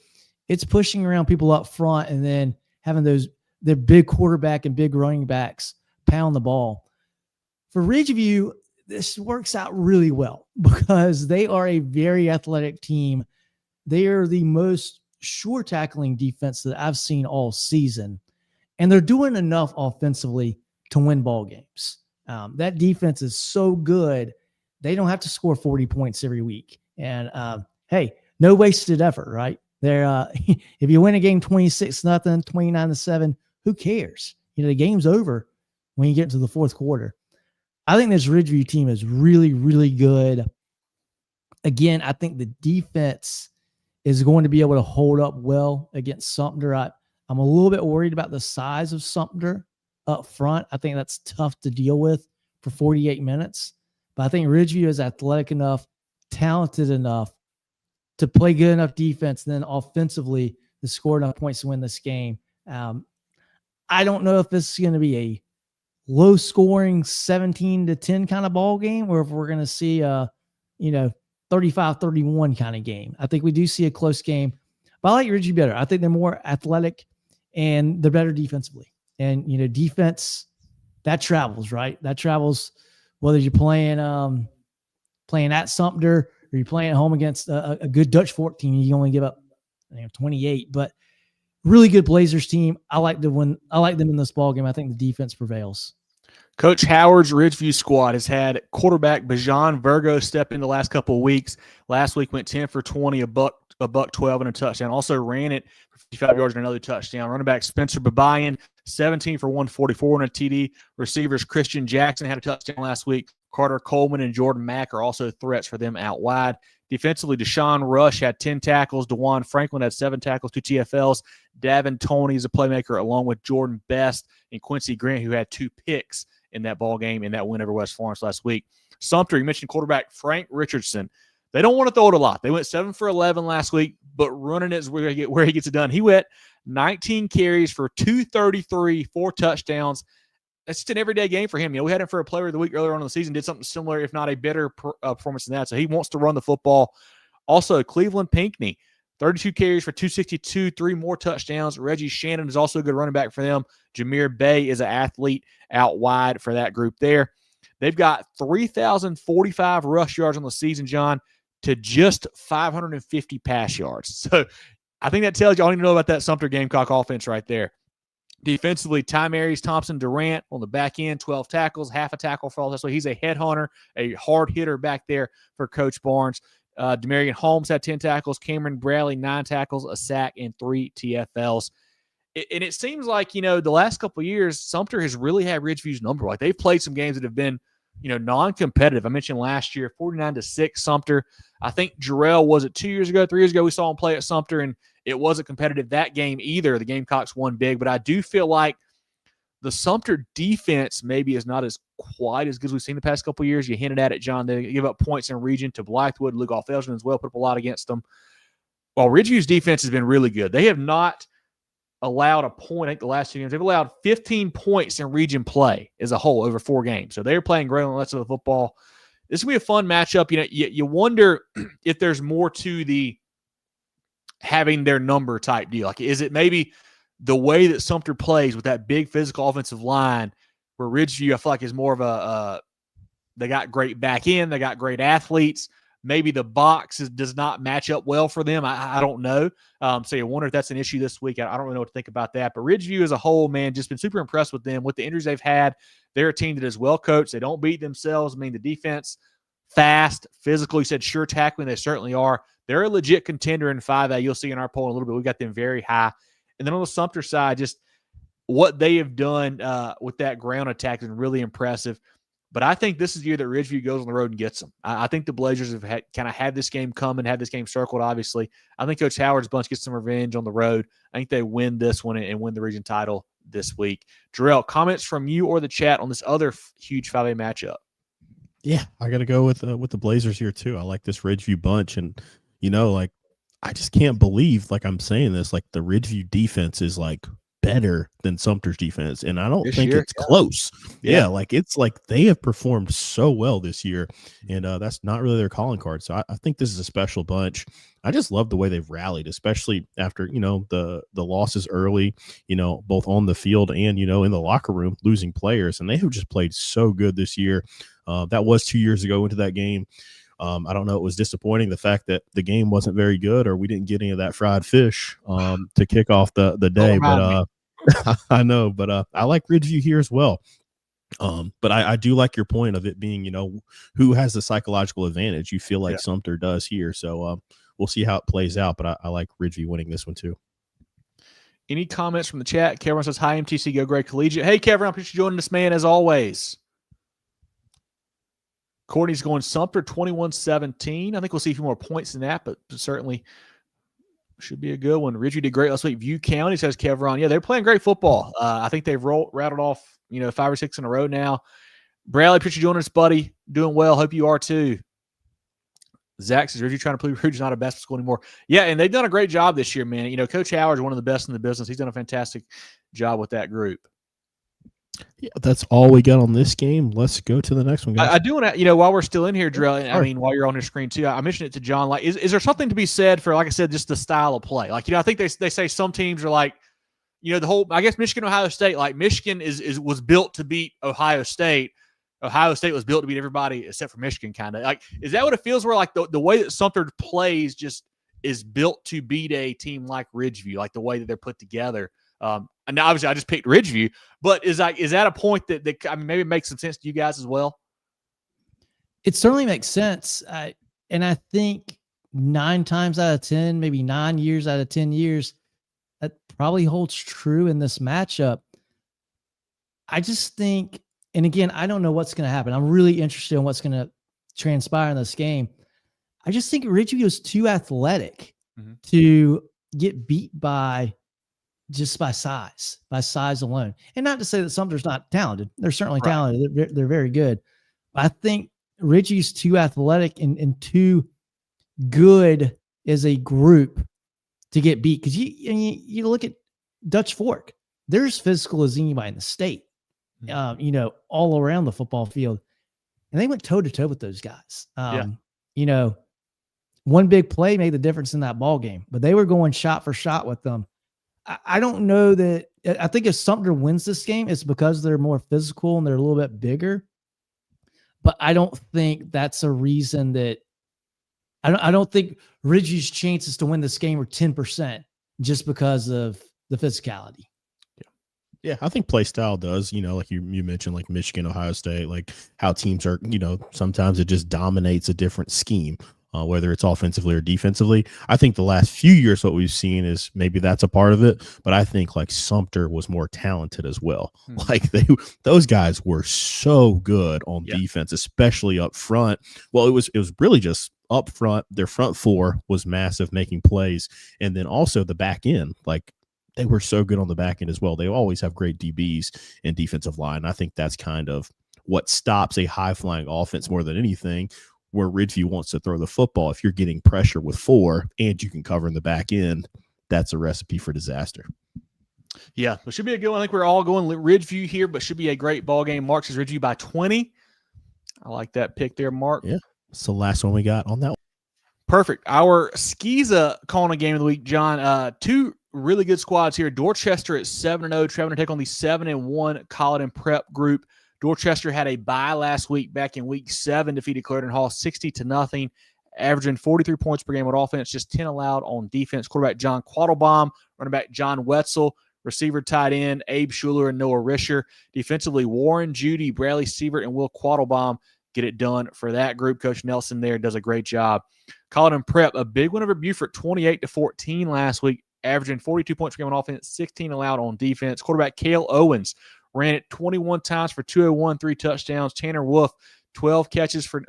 Speaker 2: It's pushing around people up front and then having their big quarterback and big running backs pound the ball. For Ridgeview, this works out really well because they are a very athletic team. They are the most sure tackling defense that I've seen all season, and they're doing enough offensively to win ball games. That defense is so good. They don't have to score 40 points every week. And hey, no wasted effort, right? They're if you win a game 26-0, 29-7, who cares? The game's over when you get to the fourth quarter. I think this Ridgeview team is really, really good. Again, I think the defense is going to be able to hold up well against Sumter. I'm a little bit worried about the size of Sumter up front. I think that's tough to deal with for 48 minutes. But I think Ridgeview is athletic enough, talented enough to play good enough defense, and then offensively to score enough points to win this game. I don't know if this is going to be a low-scoring 17-10 kind of ball game, or if we're going to see a 35-31 kind of game. I think we do see a close game, but I like Ridgeview better. I think they're more athletic and they're better defensively. And defense that travels, right? That travels whether you're playing at Sumter or you're playing at home against a good Dutch Fork team. You only give up 28, but really good Blazers team. I like them in this ball game. I think the defense prevails.
Speaker 1: Coach Howard's Ridgeview squad has had quarterback Bajan Virgo step in the last couple of weeks. Last week went 10 for 20, a buck 12 and a touchdown. Also ran it for 55 yards and another touchdown. Running back Spencer Babayan, 17 for 144 and a TD. Receivers Christian Jackson had a touchdown last week. Carter Coleman and Jordan Mack are also threats for them out wide. Defensively, Deshaun Rush had 10 tackles. DeJuan Franklin had 7 tackles, 2 TFLs. Davin Toney is a playmaker along with Jordan Best and Quincy Grant, who had 2 picks in that ball game in that win over West Florence last week. Sumter, you mentioned quarterback Frank Richardson. They don't want to throw it a lot. They went 7 for 11 last week, but running it is where he gets it done. He went 19 carries for 233, 4 touchdowns. That's just an everyday game for him. We had him for a player of the week earlier on in the season, did something similar, if not a better performance than that. So he wants to run the football. Also, Cleveland Pinckney, 32 carries for 262, 3 more touchdowns. Reggie Shannon is also a good running back for them. Jameer Bay is an athlete out wide for that group there. They've got 3,045 rush yards on the season, John, to just 550 pass yards. So I think that tells you all you need to know about that Sumter Gamecock offense right there. Defensively, Ty Marys, Thompson, Durant on the back end, 12 tackles, half a tackle for all this. So he's a headhunter, a hard hitter back there for Coach Barnes. Demarion Holmes had 10 tackles, Cameron Bradley, 9 tackles, a sack, and 3 TFLs. And it seems like, the last couple of years, Sumter has really had Ridgeview's number. Like, they've played some games that have been, non-competitive. I mentioned last year, 49-6 Sumter. I think Jerel, was it 2 years ago, 3 years ago, we saw him play at Sumter, and it wasn't competitive that game either. The Gamecocks won big, but I do feel like the Sumter defense maybe is not as quite as good as we've seen the past couple of years. You hinted at it, John. They give up points in region to Blythewood, Luke Alfeldman as well, put up a lot against them. While Ridgeview's defense has been really good. They have not allowed a point, I think the last 2 games. They've allowed 15 points in region play as a whole over 4 games. So they're playing great on the rest of the football. This will be a fun matchup. You wonder if there's more to the having their number type deal. Like, is it maybe the way that Sumter plays with that big physical offensive line, where Ridgeview, I feel like, is more of they got great back end, they got great athletes. Maybe the box does not match up well for them. I don't know. So you wonder if that's an issue this week. I don't really know what to think about that. But Ridgeview as a whole, man, just been super impressed with them. With the injuries they've had, they're a team that is well coached. They don't beat themselves. I mean, the defense, fast, physical. You said sure tackling. They certainly are. They're a legit contender in 5A. You'll see in our poll in a little bit. We got them very high. And then on the Sumter side, just what they have done with that ground attack is really impressive. But I think this is the year that Ridgeview goes on the road and gets them. I think the Blazers have kind of had this game coming, had this game circled, obviously. I think Coach Howard's bunch gets some revenge on the road. I think they win this one and win the region title this week. Jerel, comments from you or the chat on this other huge 5A matchup?
Speaker 3: Yeah, I got to go with the Blazers here too. I like this Ridgeview bunch, and I just can't believe, like I'm saying this, like the Ridgeview defense is like better than Sumter's defense, and I don't
Speaker 1: This
Speaker 3: think
Speaker 1: year,
Speaker 3: it's close.
Speaker 1: Yeah.
Speaker 3: Yeah, like it's like they have performed so well this year, and that's not really their calling card. So I think this is a special bunch. I just love the way they've rallied, especially after the losses early, both on the field and in the locker room, losing players, and they have just played so good this year. That was 2 years ago into that game. I don't know. It was disappointing the fact that the game wasn't very good, or we didn't get any of that fried fish to kick off the day. But I know, but I like Ridgeview here as well. But I do like your point of it being, who has the psychological advantage. You feel like Sumter does here. So we'll see how it plays out. But I like Ridgeview winning this one too.
Speaker 1: Any comments from the chat? Kevin says, hi, MTC, go Greg Collegiate. Hey, Kevin, I appreciate you joining us, man, as always. Courtney's going Sumter 21-17. I think we'll see a few more points than that, but certainly should be a good one. Ridgeview did great last week. View County, says Kevron. Yeah, they're playing great football. I think they've rattled off, 5 or 6 in a row now. Bradley, appreciate you joining us, buddy. Doing well. Hope you are too. Zach says, Ridgeview trying to prove Ridgew's not a basketball school anymore. Yeah, and they've done a great job this year, man. Coach Howard's one of the best in the business. He's done a fantastic job with that group.
Speaker 3: Yeah, that's all we got on this game. Let's go to the next one, guys.
Speaker 1: I do want to, while we're still in here, Jerel, I mean, while you're on your screen too, I mentioned it to John. Like, is there something to be said for, like I said, just the style of play? Like, I think they say some teams are like, the whole, I guess Michigan, Ohio State, like Michigan was built to beat Ohio State. Ohio State was built to beat everybody except for Michigan, kind of. Like, is that what it feels where, like, the way that Sumter plays just is built to beat a team like Ridgeview, like the way that they're put together? And obviously I just picked Ridgeview, but is that a point that maybe it makes some sense to you guys as well?
Speaker 2: It certainly makes sense. And I think 9 times out of 10, maybe 9 years out of 10 years, that probably holds true in this matchup. I just think, and again, I don't know what's going to happen. I'm really interested in what's going to transpire in this game. I just think Ridgeview is too athletic to get beat by size alone. And not to say that Sumter's not talented. They're certainly talented. They're very good. But I think Ridgeview's too athletic and too good as a group to get beat. Because you look at Dutch Fork, they're as physical as anybody in the state, all around the football field. And they went toe-to-toe with those guys. One big play made the difference in that ball game. But they were going shot for shot with them. I don't know that. I think if Sumter wins this game, it's because they're more physical and they're a little bit bigger. But I don't think that's a reason that I don't think Ridgeview's chances to win this game are 10% just because of the physicality.
Speaker 3: Yeah, I think play style does, like you mentioned, like Michigan, Ohio State, like how teams are, sometimes it just dominates a different scheme. Whether it's offensively or defensively. I think the last few years, what we've seen is maybe that's a part of it, but I think like Sumter was more talented as well. Like those guys were so good on defense, especially up front. Well, it was really just up front. Their front four was massive, making plays. And then also the back end, like they were so good on the back end as well. They always have great DBs and defensive line. I think that's kind of what stops a high flying offense more than anything, where Ridgeview wants to throw the football. If you're getting pressure with 4 and you can cover in the back end, that's a recipe for disaster.
Speaker 1: Yeah, it should be a good one. I think we're all going Ridgeview here, but should be a great ball game. Mark says Ridgeview by 20. I like that pick there, Mark.
Speaker 3: Yeah, it's the last one we got on that one.
Speaker 1: Perfect. Our SCISA calling a game of the week, John. 2 really good squads here. Dorchester at 7-0, traveling to take on the 7-1 Colleton Prep group. Dorchester had a bye last week, back in week 7, defeated Colleton Hall 60-0, averaging 43 points per game on offense, just 10 allowed on defense. Quarterback John Quattlebaum, running back John Wetzel, receiver tight end Abe Schuler and Noah Risher. Defensively, Warren Judy, Bradley Sievert, and Will Quattlebaum get it done for that group. Coach Nelson there does a great job. Colleton Prep, a big win over Beaufort, 28-14 last week, averaging 42 points per game on offense, 16 allowed on defense. Quarterback Cale Owens ran it 21 times for 201, 3 touchdowns. Tanner Wolf, 12 rushes for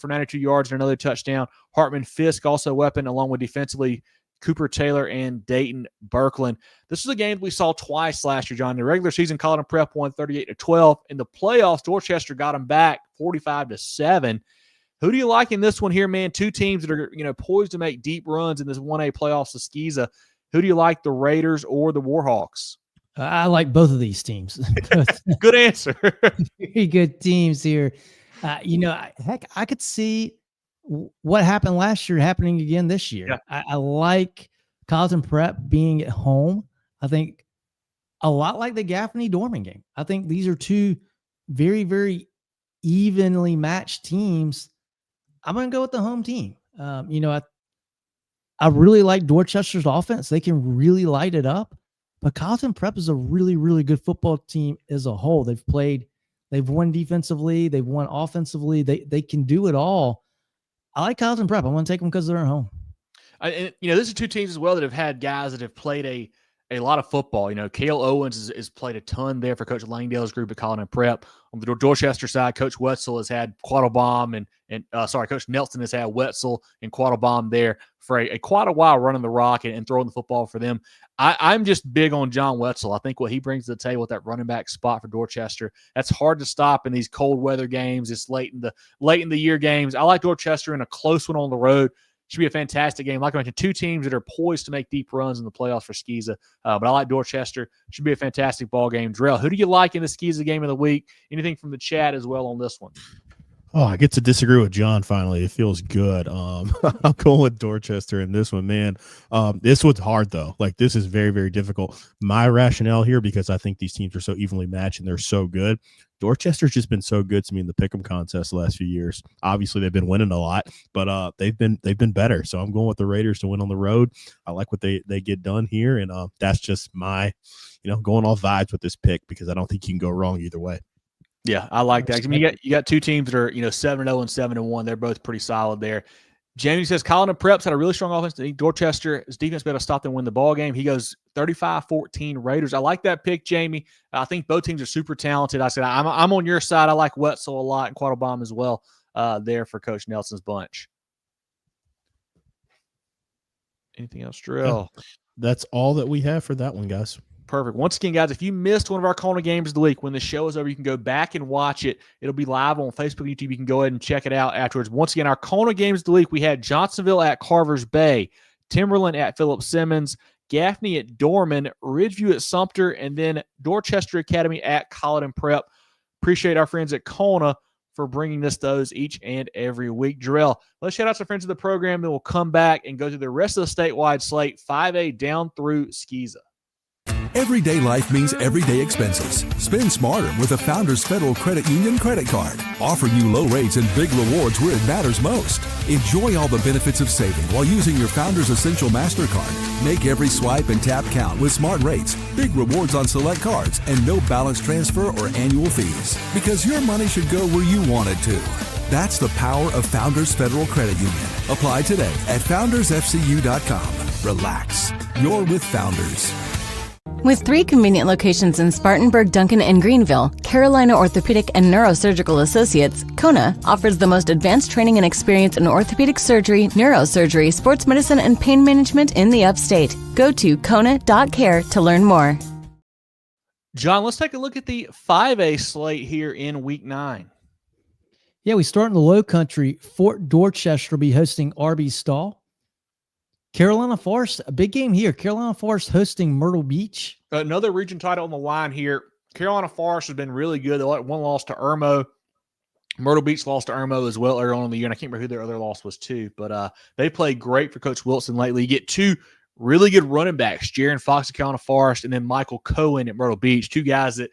Speaker 1: 92 yards and another touchdown. Hartman Fisk, also a weapon, along with defensively Cooper Taylor and Dayton Birkeland. This was a game we saw twice last year, John. In the regular season, Colleton Prep won 38-12. In the playoffs, Dorchester got them back 45-7. Who do you like in this one here, man? 2 teams that are poised to make deep runs in this 1A playoffs of SCISA. Who do you like, the Raiders or the Warhawks?
Speaker 2: I like both of these teams.
Speaker 1: Good answer.
Speaker 2: Very good teams here. Heck, I could see what happened last year happening again this year.
Speaker 1: Yeah.
Speaker 2: I like Colleton Prep being at home. I think a lot like the Gaffney Dorman game. I think these are two very, very evenly matched teams. I'm going to go with the home team. I really like Dorchester's offense. They can really light it up. But Colleton Prep is a really, really good football team as a whole. They've won defensively, they've won offensively. They can do it all. I like Colleton Prep. I want to take them because they're at home.
Speaker 1: These are two teams as well that have had guys that have played a lot of football. Cale Owens has played a ton there for Coach Langdale's group at Colleton Prep. On the Dorchester side, Coach Wetzel has had Quattlebaum Coach Nelson has had Wetzel and Quattlebaum there for quite a while, running the rock and throwing the football for them. I'm just big on John Wetzel. I think what he brings to the table with that running back spot for Dorchester, that's hard to stop in these cold weather games. It's late in the year games. I like Dorchester in a close one on the road. Should be a fantastic game. Like I mentioned, two teams that are poised to make deep runs in the playoffs for SCISA. But I like Dorchester. Should be a fantastic ball game. Jerel, who do you like in the SCISA game of the week? Anything from the chat as well on this one?
Speaker 3: Oh, I get to disagree with John finally. It feels good. I'm going with Dorchester in this one, man. This one's hard, though. Like, this is very, very difficult. My rationale here, because I think these teams are so evenly matched and they're so good, Dorchester's just been so good to me in the pick'em contest the last few years. Obviously, they've been winning a lot, but they've been better. So I'm going with the Raiders to win on the road. I like what they get done here, and that's just my, going off vibes with this pick, because I don't think you can go wrong either way.
Speaker 1: Yeah, I like that. I mean, you got two teams that are 7-0 and 7-1. They're both pretty solid there. Jamie says Colleton Prep's had a really strong offense. I think Dorchester's defense better stop them win the ball game. He goes 35-14 Raiders. I like that pick, Jamie. I think both teams are super talented. I said I'm on your side. I like Wetzel a lot and Quattlebaum as well there for Coach Nelson's bunch. Anything else, Jerel?
Speaker 3: Yeah, that's all that we have for that one, guys.
Speaker 1: Perfect. Once again, guys, if you missed one of our Kona games of the week, when the show is over, you can go back and watch it. It'll be live on Facebook, YouTube. You can go ahead and check it out afterwards. Once again, our Kona games of the week, we had Johnsonville at Carvers Bay, Timberland at Philip Simmons, Gaffney at Dorman, Ridgeview at Sumter, and then Dorchester Academy at Colleton Prep. Appreciate our friends at Kona for bringing us those each and every week. Jerel, let's shout out to friends of the program. Then we'll come back and go through the rest of the statewide slate, 5A down through SCISA.
Speaker 4: Everyday life means everyday expenses. Spend smarter with a Founders Federal Credit Union credit card, offering you low rates and big rewards where it matters most. Enjoy all the benefits of saving while using your Founders Essential MasterCard. Make every swipe and tap count with smart rates, big rewards on select cards, and no balance transfer or annual fees. Because your money should go where you want it to. That's the power of Founders Federal Credit Union. Apply today at foundersfcu.com. Relax. You're with Founders.
Speaker 5: With 3 convenient locations in Spartanburg, Duncan, and Greenville, Carolina Orthopaedic and Neurosurgical Associates, Kona offers the most advanced training and experience in orthopedic surgery, neurosurgery, sports medicine, and pain management in the upstate. Go to kona.care to learn more.
Speaker 1: John, let's take a look at the 5A slate here in Week 9.
Speaker 2: Yeah, we start in the Low Country. Fort Dorchester will be hosting RB Stall. Carolina Forest, a big game here. Carolina Forest hosting Myrtle Beach.
Speaker 1: Another region title on the line here. Carolina Forest has been really good. They let one loss to Irmo. Myrtle Beach lost to Irmo as well earlier on in the year, and I can't remember who their other loss was to, but they played great for Coach Wilson lately. You get two really good running backs, Jaron Fox at Carolina Forest and then Michael Cohen at Myrtle Beach, two guys that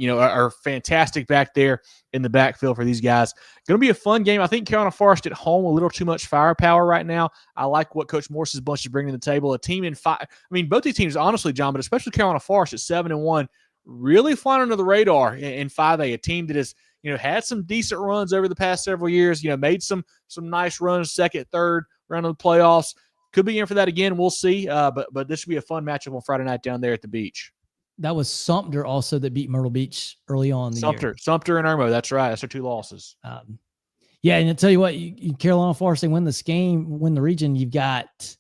Speaker 1: are fantastic back there in the backfield for these guys. Going to be a fun game. I think Carolina Forest at home, a little too much firepower right now. I like what Coach Morse's bunch is bringing to the table. A team in 5. I mean, both these teams, honestly, John, but especially Carolina Forest at 7-1, really flying under the radar in 5A. A team that has, had some decent runs over the past several years. Made some nice runs, second, third round of the playoffs. Could be in for that again. We'll see. But this should be a fun matchup on Friday night down there at the beach.
Speaker 2: That was Sumter also that beat Myrtle Beach early on in the year.
Speaker 1: Sumter and Irmo. That's right. That's their 2 losses.
Speaker 2: Yeah, and I'll tell you what, you Carolina Forest, they win this game, win the region. You've got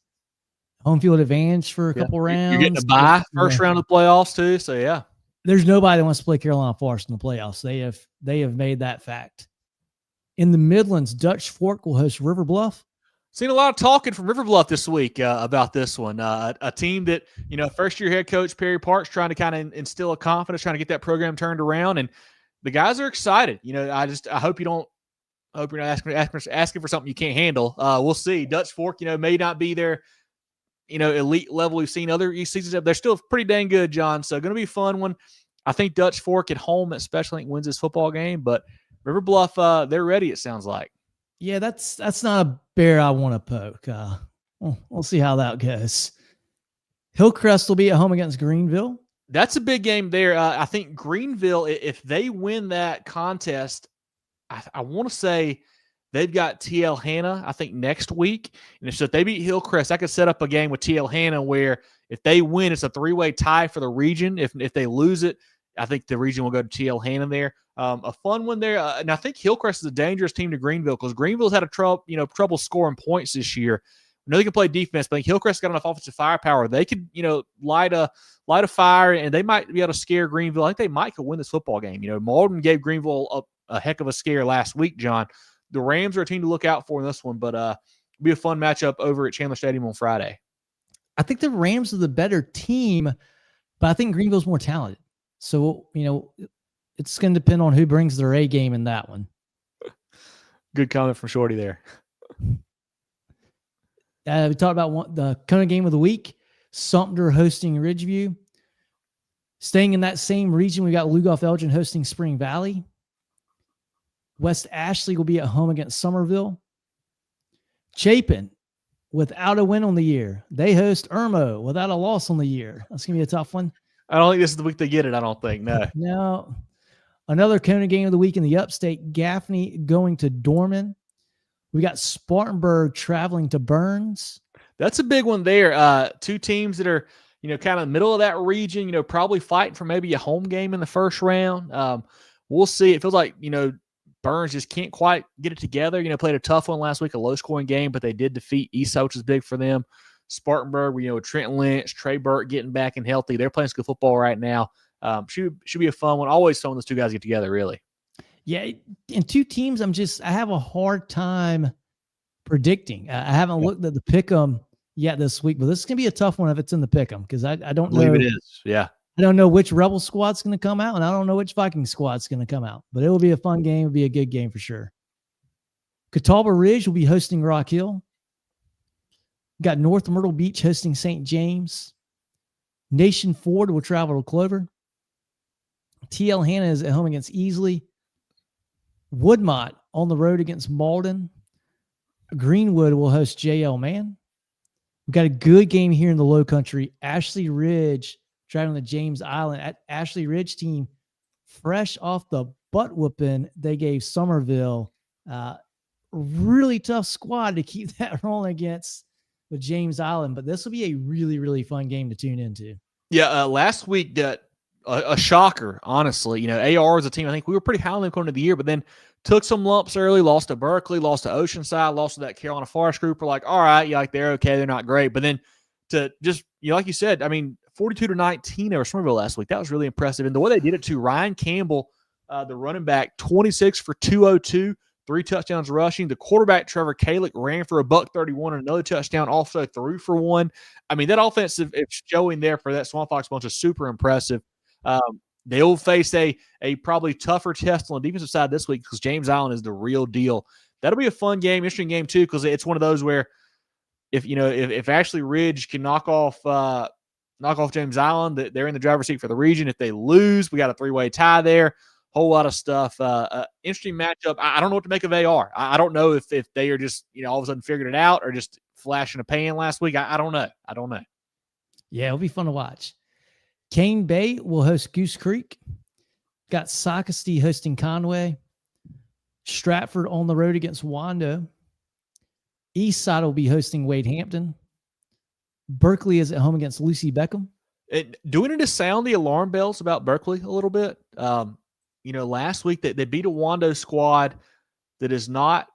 Speaker 2: home field advantage for a couple rounds.
Speaker 1: You're getting a bye first round of the playoffs too. So yeah,
Speaker 2: there's nobody that wants to play Carolina Forest in the playoffs. They have made that fact. In the Midlands, Dutch Fork will host River Bluff.
Speaker 1: Seen a lot of talking from River Bluff this week about this one. A team that, first-year head coach Perry Parks trying to kind of instill a confidence, trying to get that program turned around, and the guys are excited. I hope you're not asking for something you can't handle. We'll see. Dutch Fork, may not be their, elite level we've seen other seasons. They're still pretty dang good, John. So going to be a fun one. I think Dutch Fork at home especially wins this football game, but River Bluff, they're ready, it sounds like.
Speaker 2: Yeah, that's not a bear I want to poke. We'll see how that goes. Hillcrest will be at home against Greenville.
Speaker 1: That's a big game there. I think Greenville, if they win that contest, I want to say they've got TL Hanna, I think, next week. And if they beat Hillcrest, I could set up a game with TL Hanna where if they win, it's a three-way tie for the region. If they lose it, I think the region will go to TL Hanna there. A fun one there. And I think Hillcrest is a dangerous team to Greenville because Greenville's had trouble scoring points this year. I know they can play defense, but I think Hillcrest got enough offensive firepower. They could, light a fire, and they might be able to scare Greenville. I think they might could win this football game. Malden gave Greenville a heck of a scare last week, John. The Rams are a team to look out for in this one, but it'll be a fun matchup over at Chandler Stadium on Friday.
Speaker 2: I think the Rams are the better team, but I think Greenville's more talented. So, it's going to depend on who brings their A game in that one.
Speaker 1: Good comment from Shorty there.
Speaker 2: We talked about the Kona game of the week, Sumter hosting Ridgeview. Staying in that same region, we got Lugoff Elgin hosting Spring Valley. West Ashley will be at home against Somerville. Chapin, without a win on the year. They host Irmo without a loss on the year. That's going to be a tough one.
Speaker 1: I don't think this is the week they get it. I don't think. No.
Speaker 2: No. Another Kona game of the week in the upstate, Gaffney going to Dorman. We got Spartanburg traveling to Burns.
Speaker 1: That's a big one there. Two teams that are, kind of middle of that region, probably fighting for maybe a home game in the first round. We'll see. It feels like, Burns just can't quite get it together. Played a tough one last week, a low-scoring game, but they did defeat East, which is big for them. Spartanburg, Trent Lynch, Trey Burt getting back and healthy. They're playing good football right now. Should be a fun one. Always fun when those two guys get together, really.
Speaker 2: Yeah, and two teams I have a hard time predicting. I haven't looked at the pick'em yet this week, but this is going to be a tough one if it's in the pick'em because I don't know.
Speaker 1: I believe it is, yeah.
Speaker 2: I don't know which Rebel squad's going to come out, and I don't know which Viking squad's going to come out. But it will be a fun game. It'll be a good game for sure. Catawba Ridge will be hosting Rock Hill. Got North Myrtle Beach hosting St. James. Nation Ford will travel to Clover. TL Hanna is at home against Easley. Woodmont on the road against Malden. Greenwood will host JL Mann. We've got a good game here in the Low Country. Ashley Ridge traveling to James Island. At Ashley Ridge team, fresh off the butt whooping they gave Somerville. Really tough squad to keep that rolling against with James Island. But this will be a really, really fun game to tune into.
Speaker 1: Yeah, last week that a shocker, honestly. AR is a team I think we were pretty high on them going into the year, but then took some lumps early, lost to Berkeley, lost to Oceanside, lost to that Carolina Forest group. We're like, all right, they're okay, they're not great. But then to just, like you said, 42-19 over Somerville last week. That was really impressive. And the way they did it too, Ryan Campbell, the running back, 26 for 202, 3 touchdowns rushing. The quarterback, Trevor Kalick, ran for $131 and another touchdown, also threw for 1. That offensive showing there for that Swamp Fox bunch is super impressive. They'll face a probably tougher test on the defensive side this week because James Island is the real deal. That'll be a fun game, interesting game too, because it's one of those where if Ashley Ridge can knock off James Island, they're in the driver's seat for the region. If they lose, we got a 3-way tie there. Whole lot of stuff. Interesting matchup. I don't know what to make of AR. I don't know if they are just all of a sudden figured it out or just flash in a pan last week. I don't know.
Speaker 2: Yeah, it'll be fun to watch. Cane Bay will host Goose Creek. Got Socastee hosting Conway. Stratford on the road against Wando. Eastside will be hosting Wade Hampton. Berkeley is at home against Lucy Beckham.
Speaker 1: Do we need to sound the alarm bells about Berkeley a little bit? Last week they beat a Wando squad that is not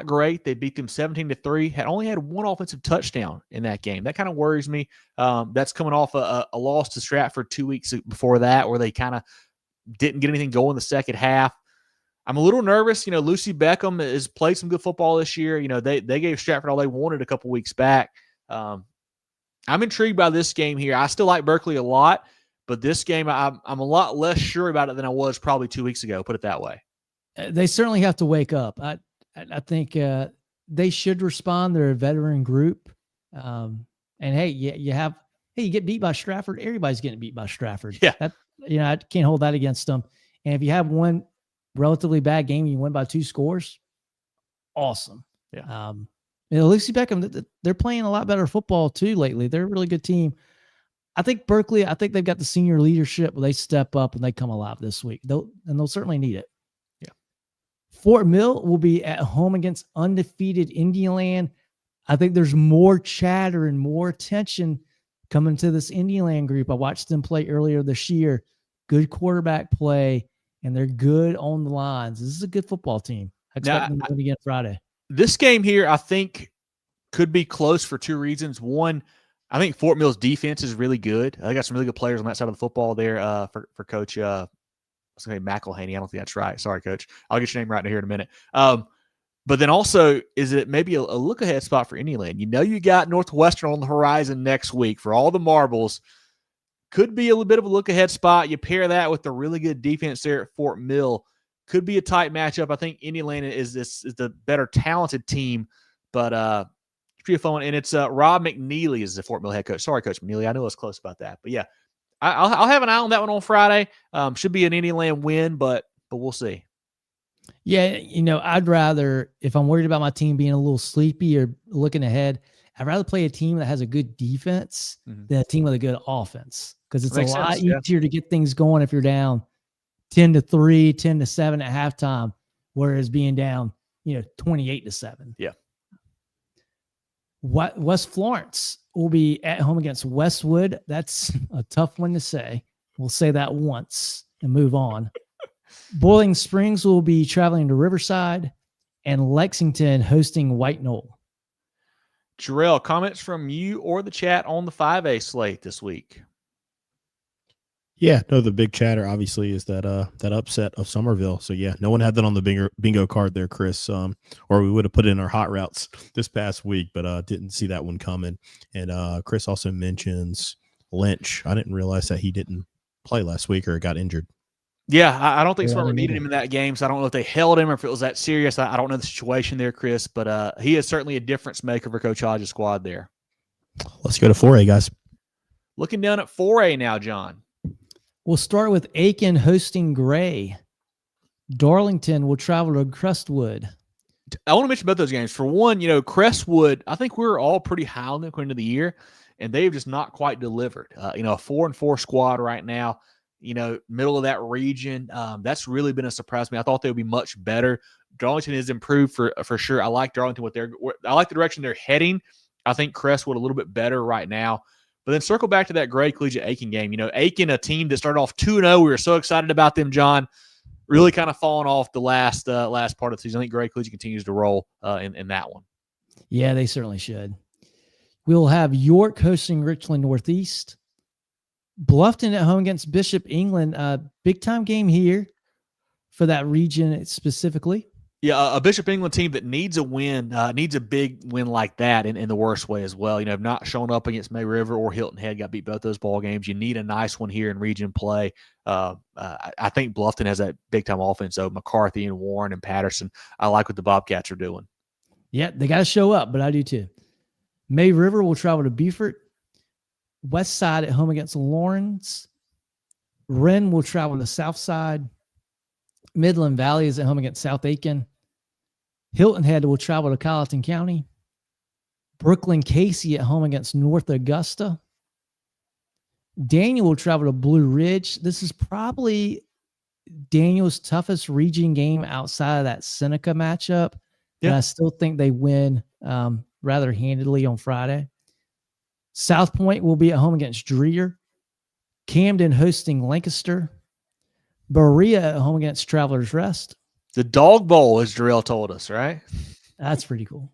Speaker 1: great. They beat them 17-3. Had only had one offensive touchdown in that game. That kind of worries me. That's coming off a loss to Stratford 2 weeks before that, where they kind of didn't get anything going in the second half. I'm a little nervous. Lucy Beckham has played some good football this year. They gave Stratford all they wanted a couple weeks back. I'm intrigued by this game here. I still like Berkeley a lot, but this game, I'm a lot less sure about it than I was probably 2 weeks ago, put it that way.
Speaker 2: They certainly have to wake up. I think they should respond. They're a veteran group. And hey, you get beat by Stratford. Everybody's getting beat by Stratford.
Speaker 1: Yeah.
Speaker 2: I can't hold that against them. And if you have one relatively bad game, you win by 2 scores. Awesome.
Speaker 1: Yeah.
Speaker 2: Lucy Beckham, they're playing a lot better football too lately. They're a really good team. I think Berkeley, they've got the senior leadership where they step up and they come alive this week. They'll certainly need it.
Speaker 1: Yeah.
Speaker 2: Fort Mill will be at home against undefeated Indianland. I think there's more chatter and more attention coming to this Indianland group. I watched them play earlier this year. Good quarterback play, and they're good on the lines. This is a good football team. I expect them to win again Friday. This
Speaker 1: game here, I think, could be close for 2 reasons. One, I think Fort Mill's defense is really good. They got some really good players on that side of the football there for Coach I was going to say McElhaney. I don't think that's right. Sorry, Coach. I'll get your name right here in a minute. But then also, is it maybe a look-ahead spot for Indianland? You got Northwestern on the horizon next week for all the marbles. Could be a little bit of a look-ahead spot. You pair that with the really good defense there at Fort Mill. Could be a tight matchup. I think Indianland is the better talented team, but it's pretty fun. And it's Rob McNeely is the Fort Mill head coach. Sorry, Coach McNeely. I know I was close about that. But, yeah, I'll have an eye on that one on Friday. Should be an Indianland win, but we'll see.
Speaker 2: Yeah, I'd rather, if I'm worried about my team being a little sleepy or looking ahead, I'd rather play a team that has a good defense than a team with a good offense, because it's a lot easier to get things going if you're down 10-3, 10-7 at halftime, whereas being down, 28-7.
Speaker 1: Yeah.
Speaker 2: West Florence will be at home against Westwood. That's a tough one to say. We'll say that once and move on. Boiling Springs will be traveling to Riverside, and Lexington hosting White Knoll.
Speaker 1: Jerel, comments from you or the chat on the 5A slate this week?
Speaker 3: Yeah, no, the big chatter obviously is that upset of Somerville. So yeah, no one had that on the bingo card there, Chris. Or we would have put it in our hot routes this past week, but didn't see that one coming. And Chris also mentions Lynch. I didn't realize that he didn't play last week or got injured.
Speaker 1: Yeah, I don't think Sumter needed him in that game, so I don't know if they held him or if it was that serious. I don't know the situation there, Chris, but he is certainly a difference maker for Coach Hodges' squad there.
Speaker 3: Let's go to 4A, guys.
Speaker 1: Looking down at 4A now, John.
Speaker 2: We'll start with Aiken hosting Gray. Darlington will travel to Crestwood.
Speaker 1: I want to mention both those games. For one, Crestwood, I think we were all pretty high on them going into the year, and they've just not quite delivered. A 4-4 squad right now. Middle of that region. That's really been a surprise to me. I thought they would be much better. Darlington has improved for sure. I like Darlington I like the direction they're heading. I think Crestwood a little bit better right now. But then circle back to that Gray Collegiate Aiken game. Aiken, a team that started off 2-0. We were so excited about them, John. Really kind of falling off the last part of the season. I think Gray Collegiate continues to roll in that one.
Speaker 2: Yeah, they certainly should. We'll have York hosting Richland Northeast. Bluffton at home against Bishop England. Big time game here for that region specifically.
Speaker 1: Yeah, a Bishop England team that needs a win, needs a big win like that in the worst way as well. Have not shown up against May River or Hilton Head, got beat both those ball games. You need a nice one here in region play. I think Bluffton has that big time offense. So McCarthy and Warren and Patterson, I like what the Bobcats are doing.
Speaker 2: Yeah, they got to show up, but I do too. May River will travel to Beaufort. West Side at home against Lawrence. Wren will travel to South Side. Midland Valley is at home against South Aiken. Hilton Head will travel to Colleton County. Brooklyn Casey at home against North Augusta. Daniel will travel to Blue Ridge. This is probably Daniel's toughest region game outside of that Seneca matchup. Yeah. And I still think they win rather handily on Friday. South Point will be at home against Dreer. Camden hosting Lancaster. Berea at home against Travelers Rest.
Speaker 1: The Dog Bowl, as Jerel told us, right?
Speaker 2: That's pretty cool.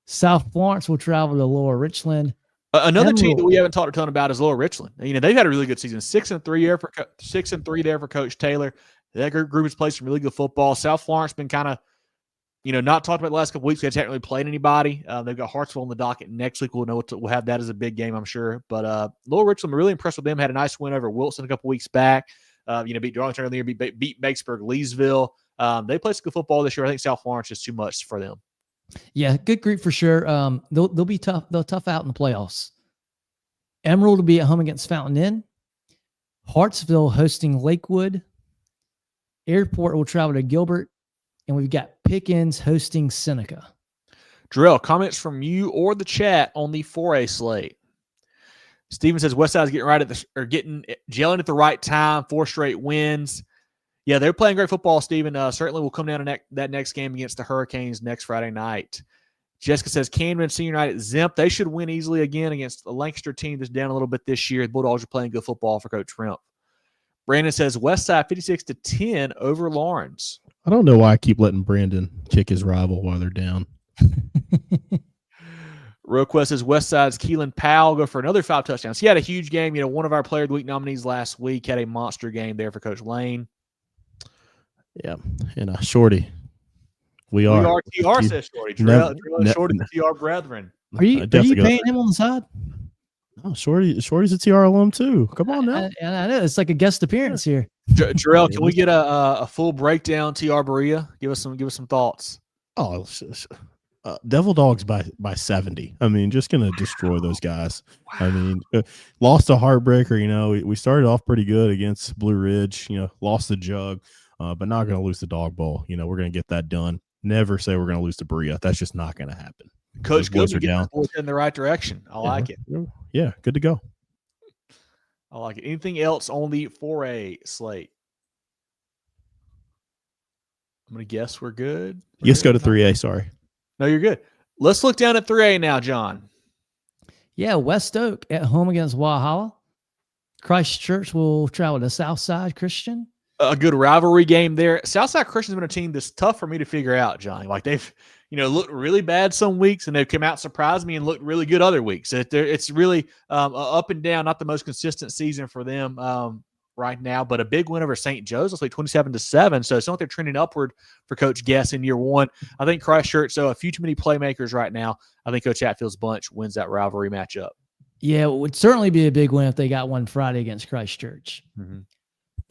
Speaker 2: South Florence will travel to Lower Richland.
Speaker 1: Another team that we haven't talked a ton about is Lower Richland. They've had a really good season. 6-3 there for Coach Taylor. That group has played some really good football. South Florence been kind of, not talked about the last couple weeks. They haven't really played anybody. They've got Hartsville on the docket next week. We'll have that as a big game, I'm sure. But Lower Richland, really impressed with them. Had a nice win over Wilson a couple weeks back. Beat Darlington earlier, beat Batesburg, Leesville. They played some good football this year. I think South Florence is too much for them.
Speaker 2: Yeah, good group for sure. They'll be tough. They'll tough out in the playoffs. Emerald will be at home against Fountain Inn. Hartsville hosting Lakewood. Airport will travel to Gilbert. And we've got Pickens hosting Seneca.
Speaker 1: Jerel, comments from you or the chat on the 4A slate. Steven says Westside's getting gelling at the right time. 4 straight wins. Yeah, they're playing great football, Steven. Certainly will come down to that next game against the Hurricanes next Friday night. Jessica says Camden Senior Night at Zemp. They should win easily again against the Lancaster team that's down a little bit this year. The Bulldogs are playing good football for Coach Remp. Brandon says Westside 56-10 over Lawrence.
Speaker 3: I don't know why I keep letting Brandon kick his rival while they're down.
Speaker 1: RoQuest says Westside's Keelan Powell go for another 5 touchdowns. He had a huge game. One of our Player of the Week nominees last week had a monster game there for Coach Lane.
Speaker 3: Yeah, and Shorty. We are
Speaker 1: TR, says Shorty. Jerel Shorty, the TR brethren.
Speaker 2: Are you paying him on the side?
Speaker 3: Oh, Shorty's a TR alum too. Come on now.
Speaker 2: I know it's like a guest appearance here.
Speaker 1: Jerel, can we get a full breakdown? TR Berea, give us some thoughts.
Speaker 3: Oh, Devil Dogs by 70. I mean, just gonna destroy those guys. Wow. I mean, lost a heartbreaker. We started off pretty good against Blue Ridge. Lost the jug, but not gonna lose the Dog Bowl. We're gonna get that done. Never say we're gonna lose to Berea. That's just not gonna happen.
Speaker 1: Coach Good to get in the right direction. I like it.
Speaker 3: Yeah, good to go.
Speaker 1: I like it. Anything else on the 4A slate? I'm going to guess we're good.
Speaker 3: Let's go to 3A. Sorry.
Speaker 1: No, you're good. Let's look down at 3A now, John.
Speaker 2: Yeah, West Oak at home against Walhalla. Christchurch will travel to Southside Christian.
Speaker 1: A good rivalry game there. Southside Christian's been a team that's tough for me to figure out, Johnny. Like they've, looked really bad some weeks, and they've come out surprised me and looked really good other weeks. It's really up and down, not the most consistent season for them right now, but a big win over St. Joe's, let's say 27-7. So it's not like they're trending upward for Coach Guess in year one. I think Christchurch, a few too many playmakers right now. I think Coach Hatfield's bunch wins that rivalry matchup.
Speaker 2: Yeah, it would certainly be a big win if they got one Friday against Christchurch.
Speaker 1: Mm-hmm.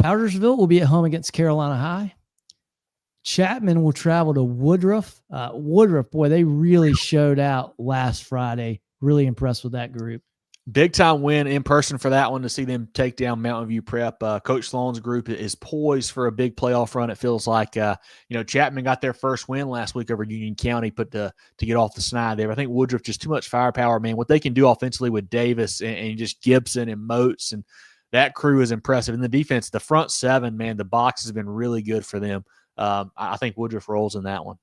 Speaker 2: Powdersville will be at home against Carolina High. Chapman will travel to Woodruff. Woodruff, boy, they really showed out last Friday. Really impressed with that group.
Speaker 1: Big time win in person for that one to see them take down Mountain View Prep. Coach Sloan's group is poised for a big playoff run. It feels like, Chapman got their first win last week over Union County, to get off the snide there. I think Woodruff just too much firepower, man. What they can do offensively with Davis and just Gibson and Moats, and that crew is impressive. And the defense, the front seven, man, the box has been really good for them. I think Woodruff rolls in that one.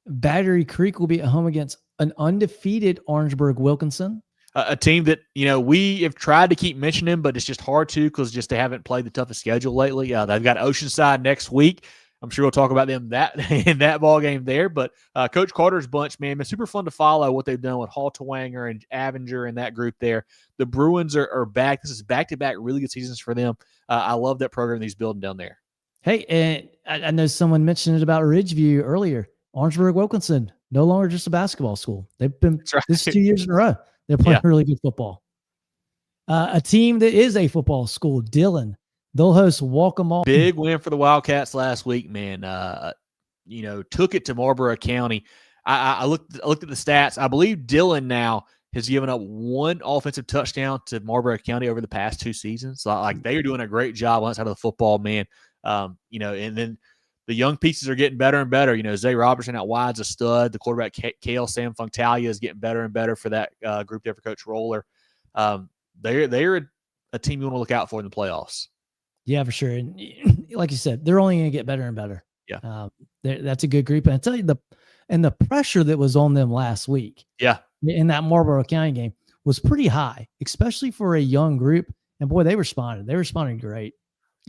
Speaker 2: Battery Creek will be at home against an undefeated Orangeburg Wilkinson.
Speaker 1: A team that, we have tried to keep mentioning, but it's just hard to because they haven't played the toughest schedule lately. They've got Oceanside next week. I'm sure we'll talk about them in that ball game there. But Coach Carter's bunch, man, it's super fun to follow what they've done with Hall Twanger and Avenger and that group there. The Bruins are back. This is back-to-back really good seasons for them. I love that program he's building down there.
Speaker 2: Hey, and I know someone mentioned it about Ridgeview earlier. Orangeburg Wilkinson, no longer just a basketball school. They've been this is 2 years in a row. They're playing really good football. A team that is a football school, Dillon, they'll host Walk'em.
Speaker 1: Big win for the Wildcats last week, man. Took it to Marlboro County. I looked at the stats. I believe Dillon now has given up one offensive touchdown to Marlboro County over the past 2 seasons. So, they are doing a great job on that side of the football, man. And then the young pieces are getting better and better. Zay Robertson out wide's a stud. The quarterback, Kale Sam Funktalia, is getting better and better for that group there for Coach Roller. They're a team you want to look out for in the playoffs.
Speaker 2: Yeah, for sure. And like you said, they're only going to get better and better.
Speaker 1: Yeah.
Speaker 2: That's a good group. And I tell you, the pressure that was on them last week in that Marlboro County game was pretty high, especially for a young group. And boy, they responded. They responded great.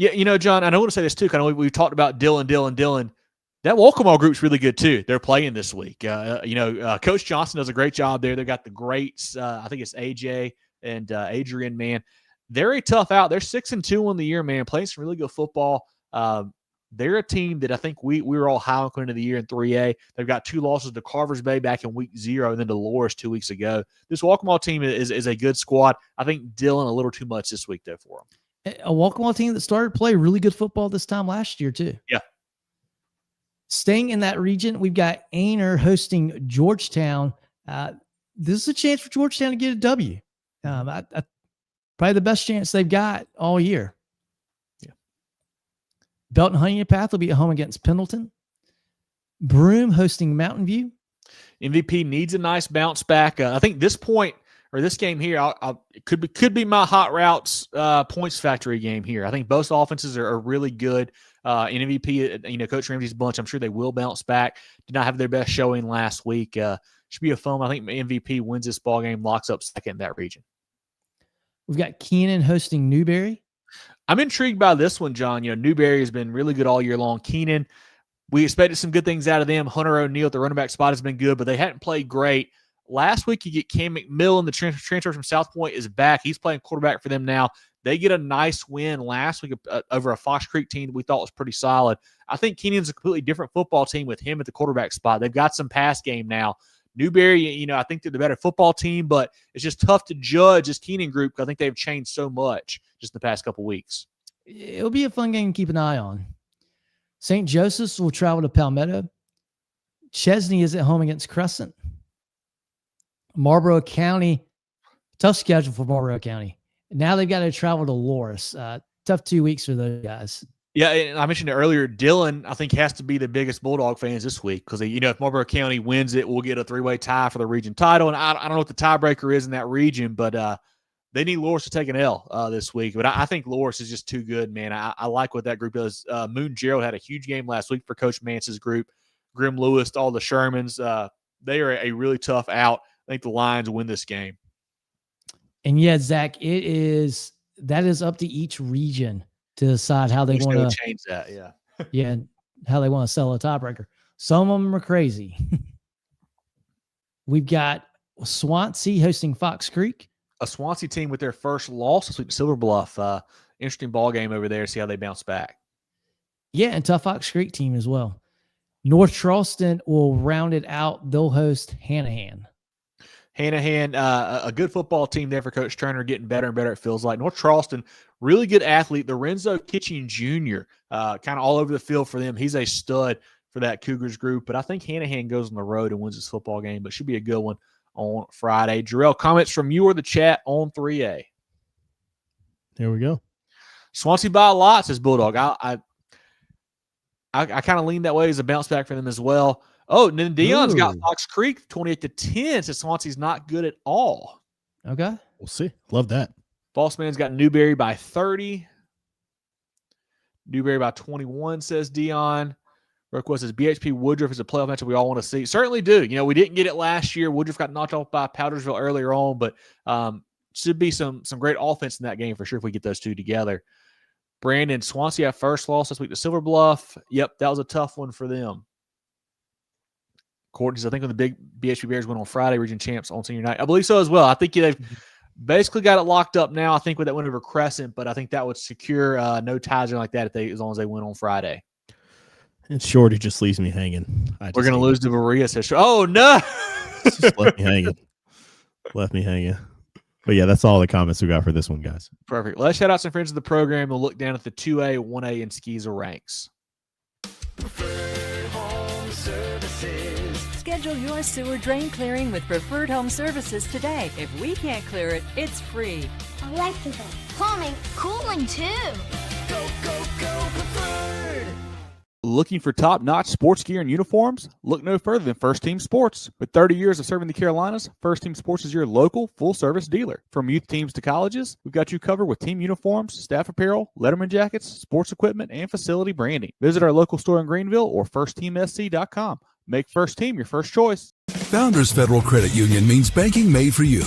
Speaker 1: Yeah, John, and I want to say this too. Kind of, we've talked about Dillon. That Walk'em group is really good too. They're playing this week. Coach Johnson does a great job there. They got the greats. I think it's AJ and Adrian. Man, they're a tough out. They're 6-2 on the year, man. Playing some really good football. They're a team that I think we were all high on going into the year in 3A. They've got 2 losses to Carvers Bay back in week 0 and then to Loris 2 weeks ago. This Walkmall team is a good squad. I think Dillon a little too much this week, though, for them.
Speaker 2: A Walkmall team that started to play really good football this time last year, too.
Speaker 1: Yeah.
Speaker 2: Staying in that region, we've got Aner hosting Georgetown. This is a chance for Georgetown to get a W. Probably the best chance they've got all year.
Speaker 1: Yeah.
Speaker 2: Belton Honey Path will be at home against Pendleton. Broome hosting Mountain View.
Speaker 1: MVP needs a nice bounce back. I think this point or this game here, it could be my hot routes points factory game here. I think both offenses are really good. In MVP, Coach Ramsey's bunch, I'm sure they will bounce back. Did not have their best showing last week. Should be a fun. I think MVP wins this ball game, locks up second in that region.
Speaker 2: We've got Keenan hosting Newberry.
Speaker 1: I'm intrigued by this one, John. Newberry has been really good all year long. Keenan, we expected some good things out of them. Hunter O'Neill at the running back spot has been good, but they hadn't played great. Last week, you get Cam McMillan, the transfer from South Point, is back. He's playing quarterback for them now. They get a nice win last week over a Fox Creek team that we thought was pretty solid. I think Keenan's a completely different football team with him at the quarterback spot. They've got some pass game now. Newberry, I think they're the better football team, but it's just tough to judge this Keenan group because I think they've changed so much just the past couple weeks.
Speaker 2: It'll be a fun game to keep an eye on. St. Joseph's will travel to Palmetto. Chesney is at home against Crescent. Marlboro County, tough schedule for Marlboro County. Now they've got to travel to Loris. Tough 2 weeks for those guys.
Speaker 1: Yeah, and I mentioned it earlier, Dillon, I think, has to be the biggest Bulldog fans this week because, if Marlboro County wins it, we'll get a 3-way tie for the region title. And I don't know what the tiebreaker is in that region, but they need Loris to take an L this week. But I think Loris is just too good, man. I like what that group does. Moon Jerel had a huge game last week for Coach Mance's group. Grim Lewis, all the Shermans, they are a really tough out. I think the Lions win this game.
Speaker 2: And yeah, Zach, that is up to each region to decide how they want to
Speaker 1: change that. Yeah.
Speaker 2: Yeah. How they want to sell a tiebreaker. Some of them are crazy. We've got Swansea hosting Fox Creek.
Speaker 1: A Swansea team with their first loss this week to Silver Bluff. Interesting ball game over there. See how they bounce back.
Speaker 2: Yeah. And tough Fox Creek team as well. North Charleston will round it out. They'll host Hanahan.
Speaker 1: Hanahan, a good football team there for Coach Turner, getting better and better, it feels like. North Charleston, really good athlete. Lorenzo Kitchen Jr., kind of all over the field for them. He's a stud for that Cougars group. But I think Hanahan goes on the road and wins this football game, but should be a good one on Friday. Jerel, comments from you or the chat on 3A?
Speaker 3: Here we go.
Speaker 1: Swansea by a lot, says Bulldog. I kind of lean that way as a bounce back for them as well. Oh, and then Dion's got Fox Creek 28-10. So Swansea's not good at all.
Speaker 2: Okay.
Speaker 3: We'll see. Love that.
Speaker 1: Boss Man's got Newberry by 30. Newberry by 21, says Dion. Request says BHP Woodruff is a playoff matchup we all want to see. Certainly do. We didn't get it last year. Woodruff got knocked off by Powdersville earlier on, but should be some great offense in that game for sure if we get those two together. Brandon, Swansea had first loss this week to Silver Bluff. Yep, that was a tough one for them. Courtney says, I think when the big BHP Bears went on Friday, region champs on senior night. I believe so as well. I think they've basically got it locked up now. I think with that win over Crescent, but I think that would secure no ties or like that as long as they win on Friday.
Speaker 3: And Shorty just leaves me hanging.
Speaker 1: We're going to lose to Maria. Says, oh, no.
Speaker 3: Just left me hanging. Left me hanging. But yeah, that's all the comments we got for this one, guys.
Speaker 1: Perfect. Let's shout out some friends of the program. We'll look down at the 2A, 1A, and SCISA ranks.
Speaker 6: Schedule your sewer drain clearing with Preferred Home Services today. If we can't clear it, it's free.
Speaker 7: Electrical, plumbing, cooling too.
Speaker 6: Go, go, go, Preferred!
Speaker 1: Looking for top-notch sports gear and uniforms? Look no further than First Team Sports. With 30 years of serving the Carolinas, First Team Sports is your local full-service dealer. From youth teams to colleges, we've got you covered with team uniforms, staff apparel, Letterman jackets, sports equipment, and facility branding. Visit our local store in Greenville or firstteamsc.com. Make First Team your first choice.
Speaker 4: Founders Federal Credit Union means banking made for you.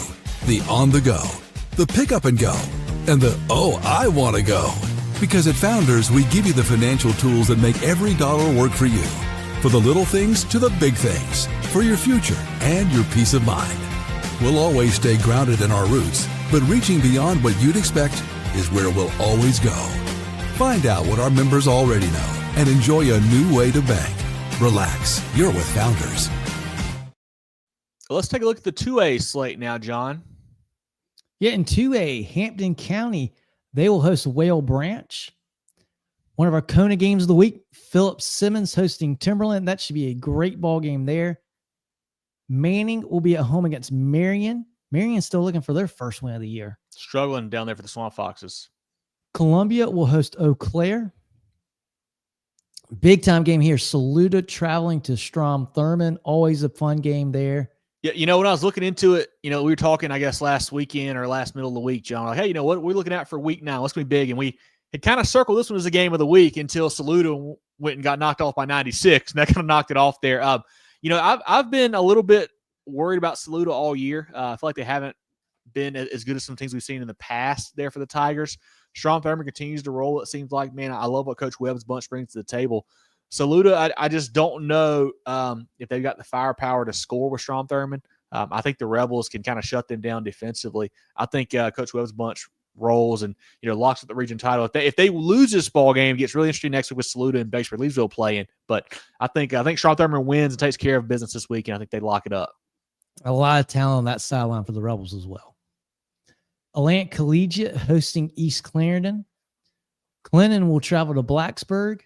Speaker 4: The on-the-go, the pick-up-and-go, and the I want to go. Because at Founders, we give you the financial tools that make every dollar work for you. For the little things to the big things. For your future and your peace of mind. We'll always stay grounded in our roots, but reaching beyond what you'd expect is where we'll always go. Find out what our members already know and enjoy a new way to bank. Relax, you're with Founders.
Speaker 1: Let's take a look at the 2A slate now, John.
Speaker 2: Yeah, in 2A, Hampton County, they will host Whale Branch. One of our Kona games of the week, Philip Simmons hosting Timberland. That should be a great ball game there. Manning will be at home against Marion. Marion's still looking for their first win of the year.
Speaker 1: Struggling down there for the Swamp Foxes.
Speaker 2: Columbia will host Eau Claire. Big time game here. Saluda traveling to Strom Thurmond. Always a fun game there.
Speaker 1: Yeah, when I was looking into it, we were talking, I guess, last weekend or last middle of the week, John. Like, hey, what we're looking at for week 9? What's going to be big? And we had kind of circled this one as a game of the week until Saluda went and got knocked off by 96, and that kind of knocked it off there. I've been a little bit worried about Saluda all year. I feel like they haven't been as good as some things we've seen in the past there for the Tigers. Strom Thurmond continues to roll. It seems like, man, I love what Coach Webb's bunch brings to the table. Saluda, I just don't know if they've got the firepower to score with Strom Thurmond. I think the Rebels can kind of shut them down defensively. I think Coach Webb's bunch rolls and locks up the region title. If they lose this ball game, it gets really interesting next week with Saluda and Batesburg-Leesville playing. But I think Strom Thurmond wins and takes care of business this week, and I think they lock it up.
Speaker 2: A lot of talent on that sideline for the Rebels as well. Allant Collegiate hosting East Clarendon. Clinton will travel to Blacksburg.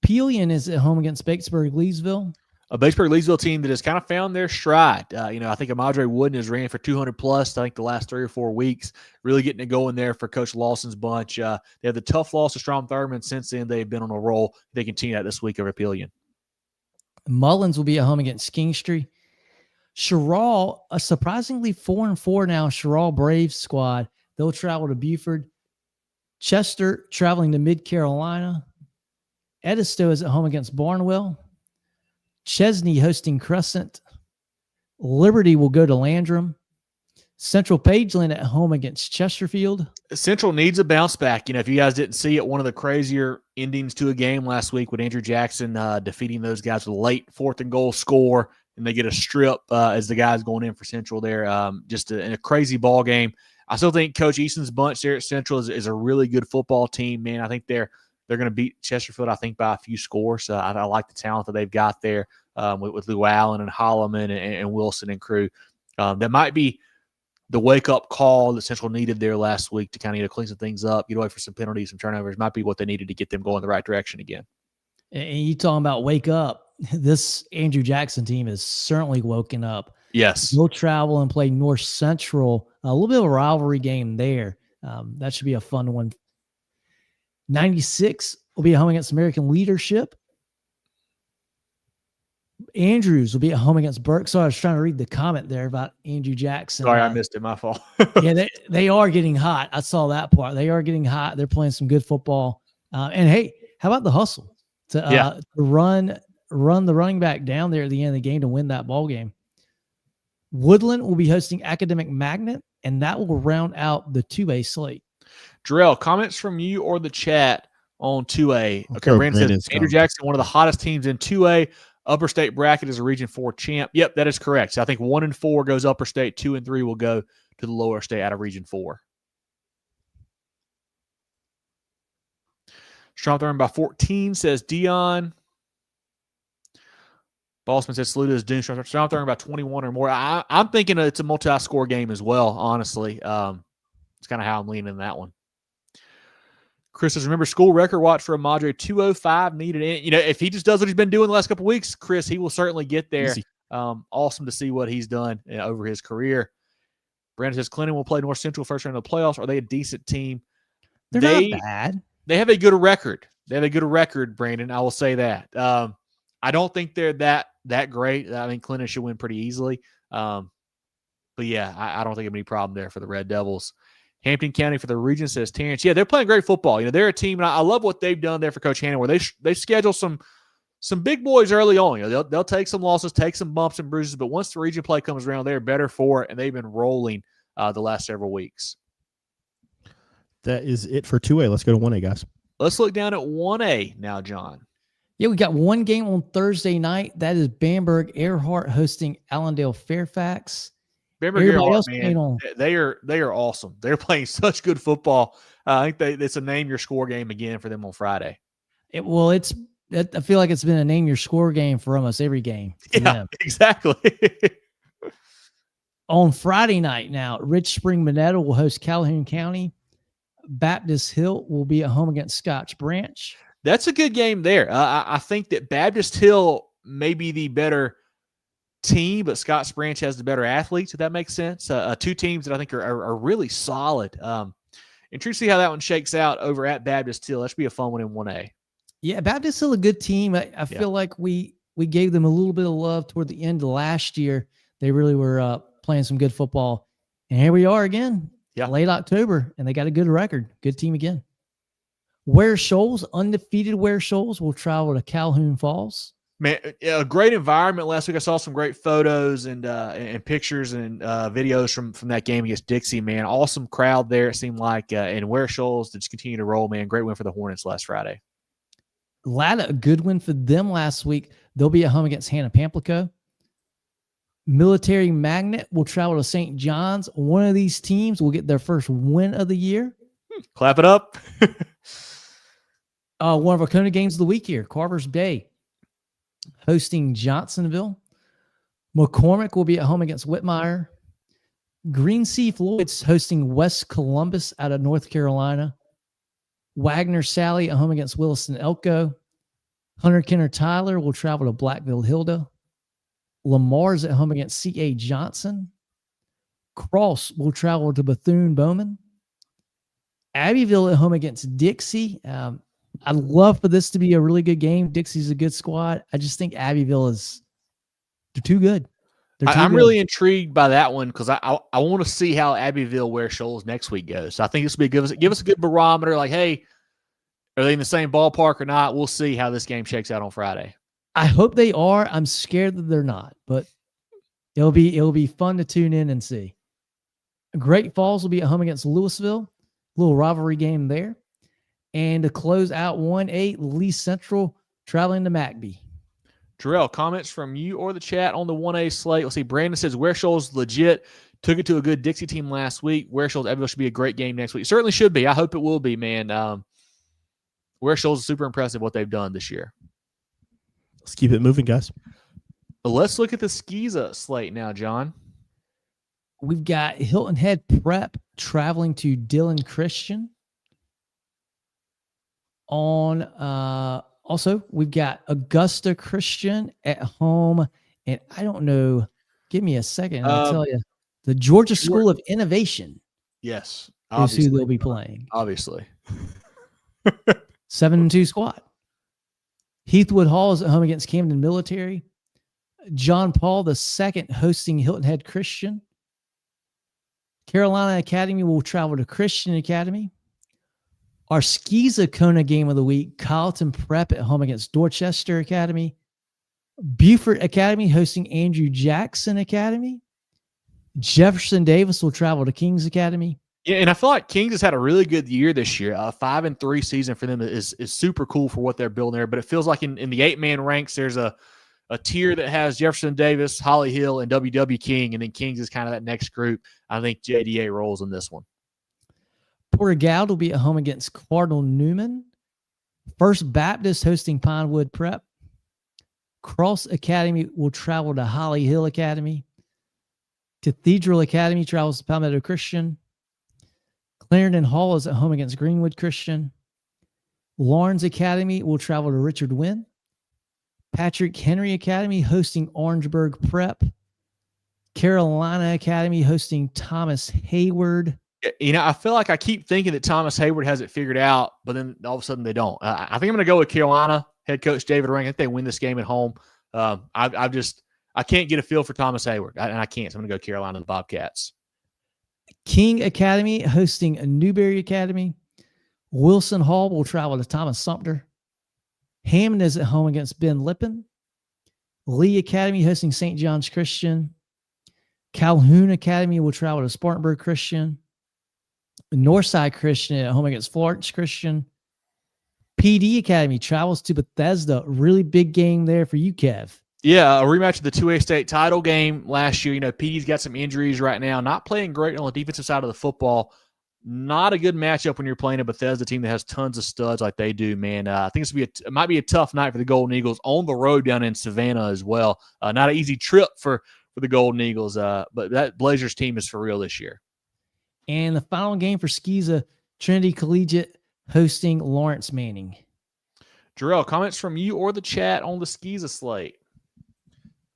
Speaker 2: Pelion is at home against Batesburg-Leesville.
Speaker 1: A Batesburg-Leesville team that has kind of found their stride. I think Amadre Wooden has ran for 200 plus, I think, the last 3 or 4 weeks, really getting it going there for Coach Lawson's bunch. They have the tough loss to Strom Thurmond. Since then, they've been on a roll. They continue that this week over Pelion.
Speaker 2: Mullins will be at home against Kingstree. Sherrall, a surprisingly 4-4 now Sherrall Braves squad. They'll travel to Buford. Chester traveling to Mid-Carolina. Edisto is at home against Barnwell. Chesney hosting Crescent. Liberty will go to Landrum. Central Pageland at home against Chesterfield.
Speaker 1: Central needs a bounce back. If you guys didn't see it, one of the crazier endings to a game last week with Andrew Jackson defeating those guys with a late 4th and goal score, and they get a strip as the guys going in for Central there. In a crazy ball game. I still think Coach Easton's bunch there at Central is a really good football team, man. I think they're going to beat Chesterfield, I think, by a few scores. I like the talent that they've got there with Lou Allen and Holloman and Wilson and crew. That might be the wake-up call that Central needed there last week to kind of clean some things up, get away for some penalties, some turnovers. Might be what they needed to get them going the right direction again.
Speaker 2: And you talking about wake up. This Andrew Jackson team is certainly woken up.
Speaker 1: Yes.
Speaker 2: They'll travel and play North Central. A little bit of a rivalry game there. That should be a fun one. 96 will be at home against American Leadership. Andrews will be at home against Burke. So I was trying to read the comment there about Andrew Jackson.
Speaker 1: Sorry, I missed it. My fault.
Speaker 2: Yeah, they are getting hot. I saw that part. They are getting hot. They're playing some good football. And hey, how about the hustle to run the running back down there at the end of the game to win that ball game? Woodland will be hosting Academic Magnet, and that will round out the 2A slate.
Speaker 1: Jerel, comments from you or the chat on 2A. Okay, Brandon says Andrew Jackson, one of the hottest teams in 2A. Upper State bracket is a Region 4 champ. Yep, that is correct. So I think 1 and 4 goes Upper State, 2 and 3 will go to the Lower State out of Region 4. Strom Thurmond by 14, says Dion. Bossman says Saluda is doomed. Strom Thurmond by 21 or more. I'm thinking it's a multi-score game as well, honestly. It's kind of how I'm leaning in that one. Chris says, remember school record watch for Amadre, 205 needed in. If he just does what he's been doing the last couple of weeks, Chris, he will certainly get there. Awesome to see what he's done over his career. Brandon says Clinton will play North Central first round of the playoffs. Are they a decent team?
Speaker 2: They're not bad.
Speaker 1: They have a good record. Brandon. I will say that. I don't think they're that great. I mean, Clinton should win pretty easily. But yeah, I don't think there's any problem there for the Red Devils. Hampton County for the region, says Terrence. Yeah, they're playing great football. They're a team, and I love what they've done there for Coach Hannon, where they schedule some big boys early on. They'll take some losses, take some bumps and bruises, but once the region play comes around, they're better for it, and they've been rolling the last several weeks.
Speaker 3: That is it for 2A. Let's go to 1A, guys.
Speaker 1: Let's look down at 1A now, John.
Speaker 2: Yeah, we got one game on Thursday night. That is Bamberg Earhart hosting Allendale Fairfax.
Speaker 1: Bamberg Earhart, man, they are awesome. They're playing such good football. I think it's a name your score game again for them on Friday.
Speaker 2: I feel like it's been a name your score game for almost every game.
Speaker 1: Yeah, exactly.
Speaker 2: On Friday night now, Rich Spring Minetta will host Calhoun County. Baptist Hill will be at home against Scotch Branch.
Speaker 1: That's a good game there. I think that Baptist Hill may be the better team, but Scotch Branch has the better athletes, if that makes sense. Two teams that I think are really solid. Intrigued to see how that one shakes out over at Baptist Hill. That should be a fun one in 1A.
Speaker 2: Yeah, Baptist Hill a good team. I feel like we gave them a little bit of love toward the end of last year. They really were playing some good football. And here we are again, late October, and they got a good record. Good team again. Ware Shoals, undefeated Ware Shoals, will travel to Calhoun Falls.
Speaker 1: Man, a great environment last week. I saw some great photos and pictures and videos from that game against Dixie, man. Awesome crowd there, it seemed like. And Ware Shoals just continue to roll, man. Great win for the Hornets last Friday.
Speaker 2: Latta, a good win for them last week. They'll be at home against Hannah Pamplico. Military Magnet will travel to St. John's. One of these teams will get their first win of the year.
Speaker 1: Clap it up.
Speaker 2: One of our Kona games of the week here, Carvers Bay hosting Johnsonville. McCormick will be at home against Whitmire. Green Sea Floyd's hosting West Columbus out of North Carolina. Wagner Sally at home against Williston Elko. Hunter Kenner Tyler will travel to Blackville Hilda. Lamar's at home against C.A. Johnson. Cross will travel to Bethune Bowman. Abbeville at home against Dixie. I'd love for this to be a really good game. Dixie's a good squad. I just think Abbeville they're too good.
Speaker 1: I'm really intrigued by that one because I want to see how Abbeville Ware Shoals next week goes. So I think this will give us a good barometer. Like, hey, are they in the same ballpark or not? We'll see how this game shakes out on Friday.
Speaker 2: I hope they are. I'm scared that they're not, but it'll be fun to tune in and see. Great Falls will be at home against Louisville. Little rivalry game there. And to close out 1-8, Lee Central traveling to McBee.
Speaker 1: Jerel, comments from you or the chat on the 1A slate. Let's see. Brandon says Ware Shoals legit. Took it to a good Dixie team last week. Ware Shoals Abbeville should be a great game next week. It certainly should be. I hope it will be, man. Ware Shoals is super impressive what they've done this year.
Speaker 3: Let's keep it moving, guys.
Speaker 1: Let's look at the SCISA slate now, John.
Speaker 2: We've got Hilton Head Prep traveling to Dillon Christian. Also, we've got Augusta Christian at home, and I don't know. Give me a second, I'll tell you. The Georgia School of Innovation.
Speaker 1: Yes,
Speaker 2: is who they'll be playing.
Speaker 1: Obviously,
Speaker 2: 7-2 squad. Heathwood Hall is at home against Camden Military. John Paul II hosting Hilton Head Christian. Carolina Academy will travel to Christian Academy. Our SCISA Kona game of the week, Colleton Prep at home against Dorchester Academy. Beaufort Academy hosting Andrew Jackson Academy. Jefferson Davis will travel to Kings Academy.
Speaker 1: Yeah, and I feel like Kings has had a really good year this year. 5-3 season for them is super cool for what they're building there. But it feels like in the 8-man ranks, there's a tier that has Jefferson Davis, Holly Hill, and WW King, and then Kings is kind of that next group. I think JDA rolls in this one.
Speaker 2: Porter-Gaud will be at home against Cardinal Newman. First Baptist hosting Pinewood Prep. Cross Academy will travel to Holly Hill Academy. Cathedral Academy travels to Palmetto Christian. Clarendon Hall is at home against Greenwood Christian. Lawrence Academy will travel to Richard Wynn. Patrick Henry Academy hosting Orangeburg Prep. Carolina Academy hosting Thomas Hayward.
Speaker 1: You know, I feel like I keep thinking that Thomas Hayward has it figured out, but then all of a sudden they don't. I think I'm going to go with Carolina. Head coach David Ring. I think they win this game at home. I can't get a feel for Thomas Hayward, and I can't. So I'm going to go Carolina the Bobcats.
Speaker 2: King Academy hosting Newberry Academy. Wilson Hall will travel to Thomas Sumter. Hammond is at home against Ben Lippin. Lee Academy hosting St. John's Christian. Calhoun Academy will travel to Spartanburg Christian. Northside Christian at home against Florence Christian. PD Academy travels to Bethesda. Really big game there for you, Kev.
Speaker 1: Yeah, a rematch of the 2A state title game last year. You know, PD's got some injuries right now. Not playing great on the defensive side of the football. Not a good matchup when you're playing a Bethesda team that has tons of studs like they do, man. I think it might be a tough night for the Golden Eagles on the road down in Savannah as well. Not an easy trip for the Golden Eagles, but that Blazers team is for real this year.
Speaker 2: And the final game for SCISA, Trinity Collegiate hosting Lawrence Manning.
Speaker 1: Jerel, comments from you or the chat on the SCISA slate?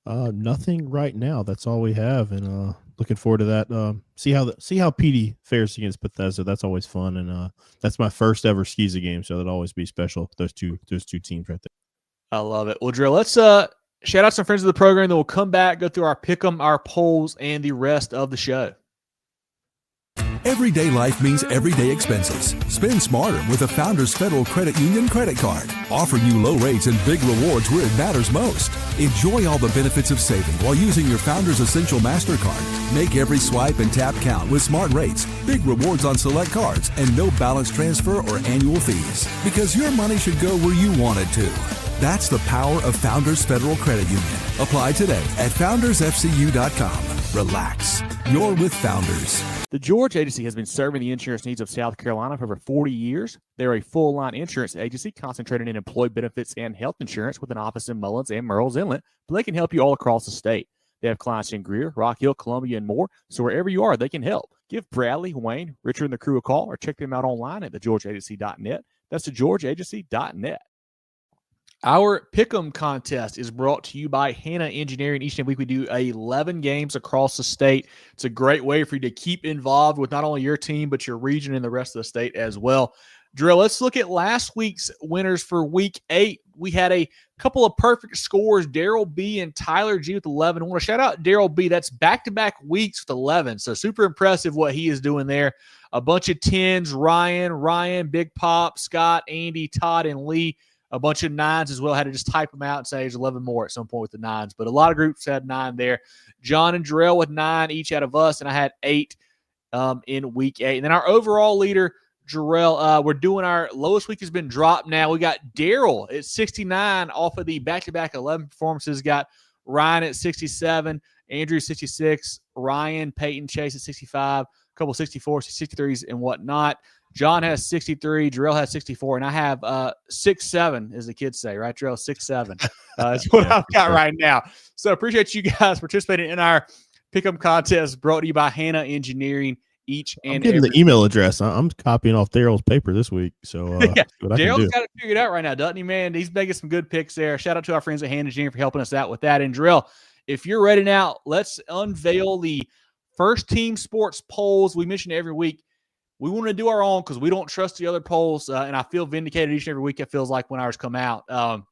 Speaker 3: Nothing right now. That's all we have, and looking forward to that. See how PD fares against Bethesda. That's always fun, and that's my first ever SCISA game, so that'll always be special. Those two teams right there.
Speaker 1: I love it. Well, Jerel, let's shout out some friends of the program. Then we'll come back, go through our pick'em, our polls, and the rest of the show.
Speaker 4: Everyday life means everyday expenses. Spend smarter with a Founders Federal Credit Union credit card, offering you low rates and big rewards where it matters most. Enjoy all the benefits of saving while using your Founders Essential MasterCard. Make every swipe and tap count with smart rates, big rewards on select cards, and no balance transfer or annual fees. Because your money should go where you want it to. That's the power of Founders Federal Credit Union. Apply today at foundersfcu.com. Relax. You're with Founders.
Speaker 1: The George Agency has been serving the insurance needs of South Carolina for over 40 years. They're a full-line insurance agency concentrated in employee benefits and health insurance with an office in Mullins and Murrells Inlet, but they can help you all across the state. They have clients in Greer, Rock Hill, Columbia, and more, so wherever you are, they can help. Give Bradley, Wayne, Richard, and the crew a call or check them out online at thegeorgeagency.net. That's thegeorgeagency.net. Our Pick'em contest is brought to you by Hannah Engineering. Each and every week we do 11 games across the state. It's a great way for you to keep involved with not only your team, but your region and the rest of the state as well. Jerel, let's look at last week's winners for week 8. We had a couple of perfect scores, Daryl B and Tyler G with 11. I want to shout out Daryl B. That's back-to-back weeks with 11, so super impressive what he is doing there. A bunch of 10s, Ryan, Big Pop, Scott, Andy, Todd, and Lee. A bunch of 9s as well. Had to just type them out and say there's 11 more at some point with the 9s. But a lot of groups had 9 there. John and Jerel with 9 each out of us, and I had 8 in week 8. And then our overall leader, Jerel, we're doing our lowest week has been dropped now. We got Daryl at 69 off of the back-to-back 11 performances. Got Ryan at 67, Andrew 66, Ryan, Peyton, Chase at 65, a couple 64s, 63s, and whatnot. John has 63, Jerel has 64, and I have 6'7", as the kids say, right, Jerel? 6'7". That's what I've got right now. So appreciate you guys participating in our Pick'em contest brought to you by Hannah Engineering each and
Speaker 3: every the email address. I'm copying off Daryl's paper this week. So
Speaker 1: yeah, Daryl's got it figured out right now, doesn't he, man? He's making some good picks there. Shout out to our friends at Hannah Engineering for helping us out with that. And Jerel, if you're ready now, let's unveil the first team sports polls we mention every week. We want to do our own because we don't trust the other polls, and I feel vindicated each and every week. It feels like when ours come out. But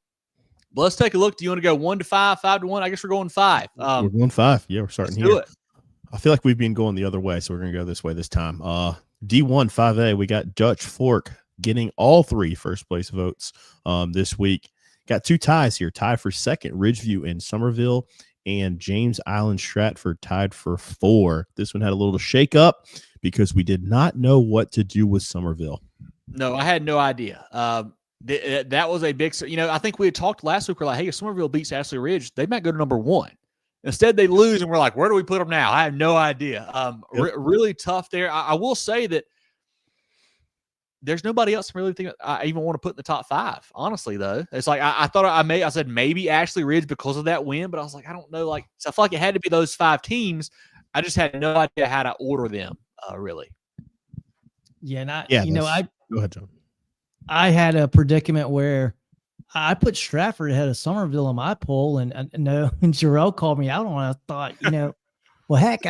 Speaker 1: let's take a look. Do you want to go 1 to 5, 5 to 1? I guess we're going 5.
Speaker 3: We're going 5. Yeah, we're starting here.
Speaker 1: Do it.
Speaker 3: I feel like we've been going the other way, so we're going to go this way this time. D1 5A, we got Dutch Fork getting all 3 first place votes this week. Got 2 ties here. Tie for second, Ridgeview and Somerville, and James Island Stratford tied for 4. This one had a little shake up because we did not know what to do with Somerville.
Speaker 1: No, I had no idea. That was a big, I think we had talked last week. We're like, hey, if Somerville beats Ashley Ridge, they might go to number 1. Instead, they lose, and we're like, where do we put them now? I have no idea. Really tough there. I will say that there's nobody else really think I even want to put in the top 5. Honestly, though, it's like I thought I said maybe Ashley Ridge because of that win, but I was like, I don't know. Like, so I feel like it had to be those 5 teams. I just had no idea how to order them. Really.
Speaker 2: Yeah, and
Speaker 3: go ahead, John.
Speaker 2: I had a predicament where I put Stratford ahead of Somerville in my poll, and Jerel called me out on it. I thought, well, heck,